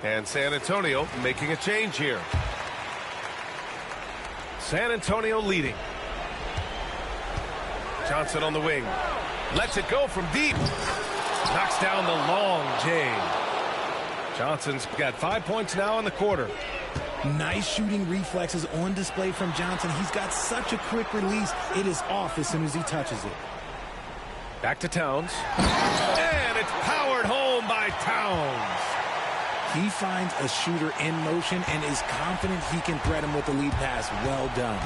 And San Antonio making a change here. San Antonio leading. Johnson on the wing. Lets it go from deep. Knocks down the long J. Johnson's got 5 points now in the quarter. Nice shooting reflexes on display from Johnson. He's got such a quick release. It is off as soon as he touches it. Back to Towns. And it's powered home by Towns. He finds a shooter in motion and is confident he can thread him with the lead pass. Well done.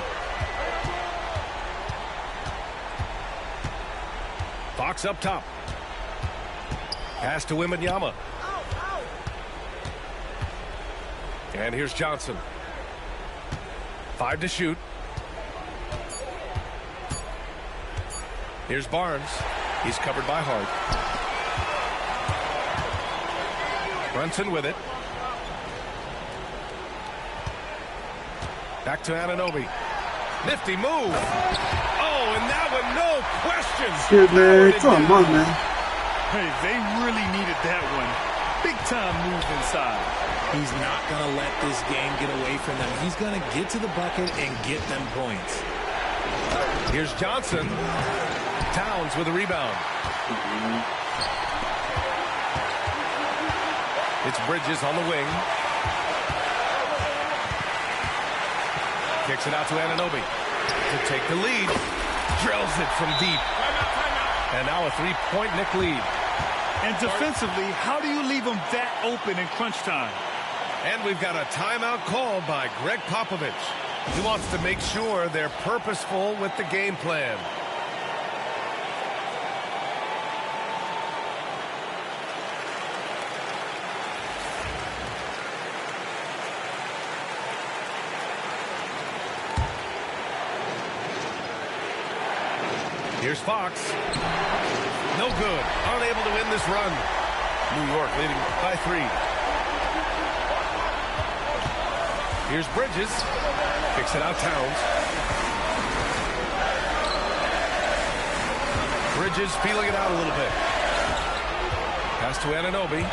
Fox up top. Pass to Wembanyama. And here's Johnson. 5 to shoot. Here's Barnes. He's covered by Hart. Brunson with it. Back to Anunoby. Nifty move. Oh, and that one, no question. Shit, man. Come on, man. Hey, they really needed that one. Big time move inside. He's not going to let this game get away from them. He's going to get to the bucket and get them points. Here's Johnson. Towns with a rebound. It's Bridges on the wing. Kicks it out to Anunoby to take the lead. Drills it from deep. And now a three-point Knick lead. And defensively, how do you leave them that open in crunch time? And we've got a timeout called by Greg Popovich. He wants to make sure they're purposeful with the game plan. Here's Fox. No good. Unable to win this run. New York leading by 3. Here's Bridges. Kicks it out Towns. Bridges feeling it out a little bit. Pass to Anunoby.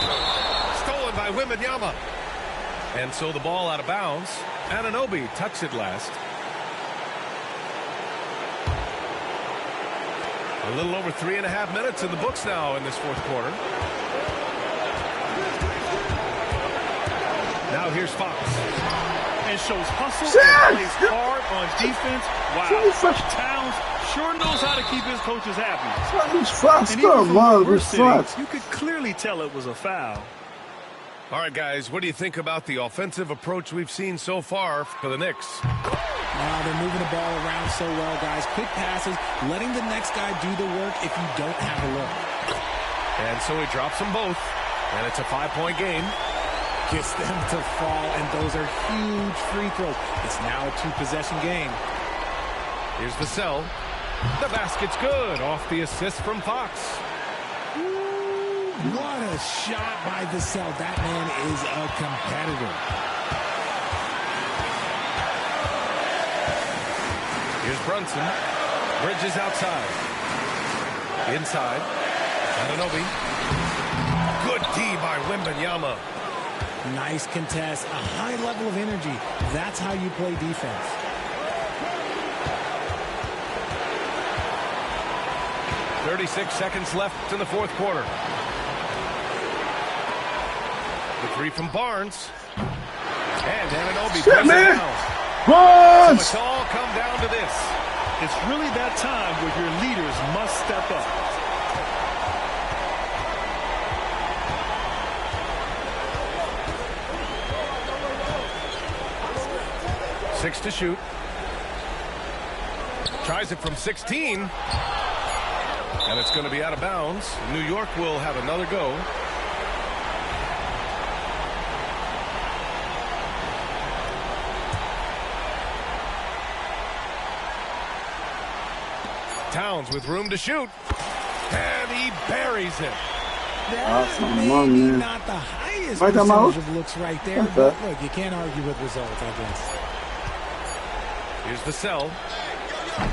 Stolen by Wembanyama. And so the ball out of bounds. Anunoby touched it last. A little over 3.5 minutes in the books now in this fourth quarter. Now here's Fox. And shows hustle and plays hard on defense. Wow. Towns sure knows how to keep his coaches happy. And even from where we're sitting, you could clearly tell it was a foul. All right, guys, what do you think about the offensive approach we've seen so far for the Knicks? They're moving the ball around so well, guys. Quick passes, letting the next guy do the work if you don't have a look. And so he drops them both, and it's a 5-point game. Gets them to fall, and those are huge free throws. It's now a 2-possession game. Here's Vassell. The basket's good off the assist from Fox. What a shot by Vassell. That man is a competitor. Here's Brunson. Bridges outside. Inside. Anunoby. Good D by Wembanyama. Nice contest. A high level of energy. That's how you play defense. .36 seconds left in the fourth quarter. The three from Barnes. And Anunoby Shit, man. down. Barnes! So it's all come down to this. It's really that time where your leaders must step up. Six to shoot. Tries it from 16. And it's going to be out of bounds. New York will have another go. Towns with room to shoot. And he buries it. That's maybe not the highest percentage of looks right there. But look, you can't argue with results, I guess. Here's Vassell.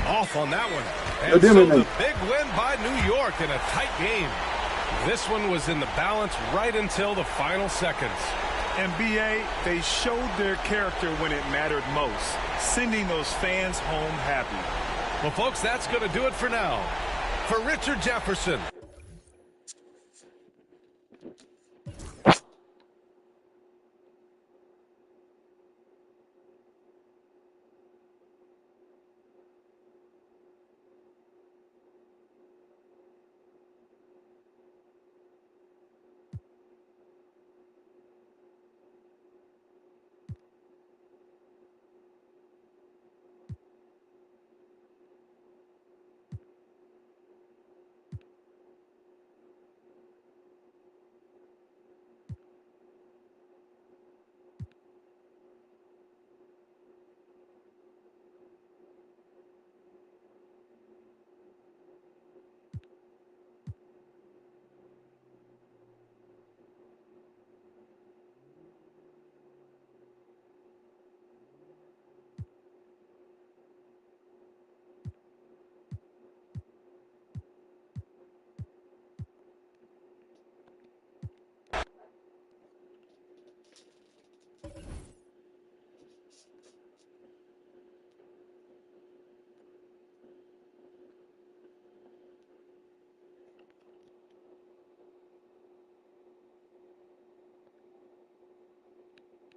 Off on that one. And so the big win by New York in a tight game. This one was in the balance right until the final seconds. And B.A., they showed their character when it mattered most, sending those fans home happy. Well, folks, that's going to do it for now. For Richard Jefferson.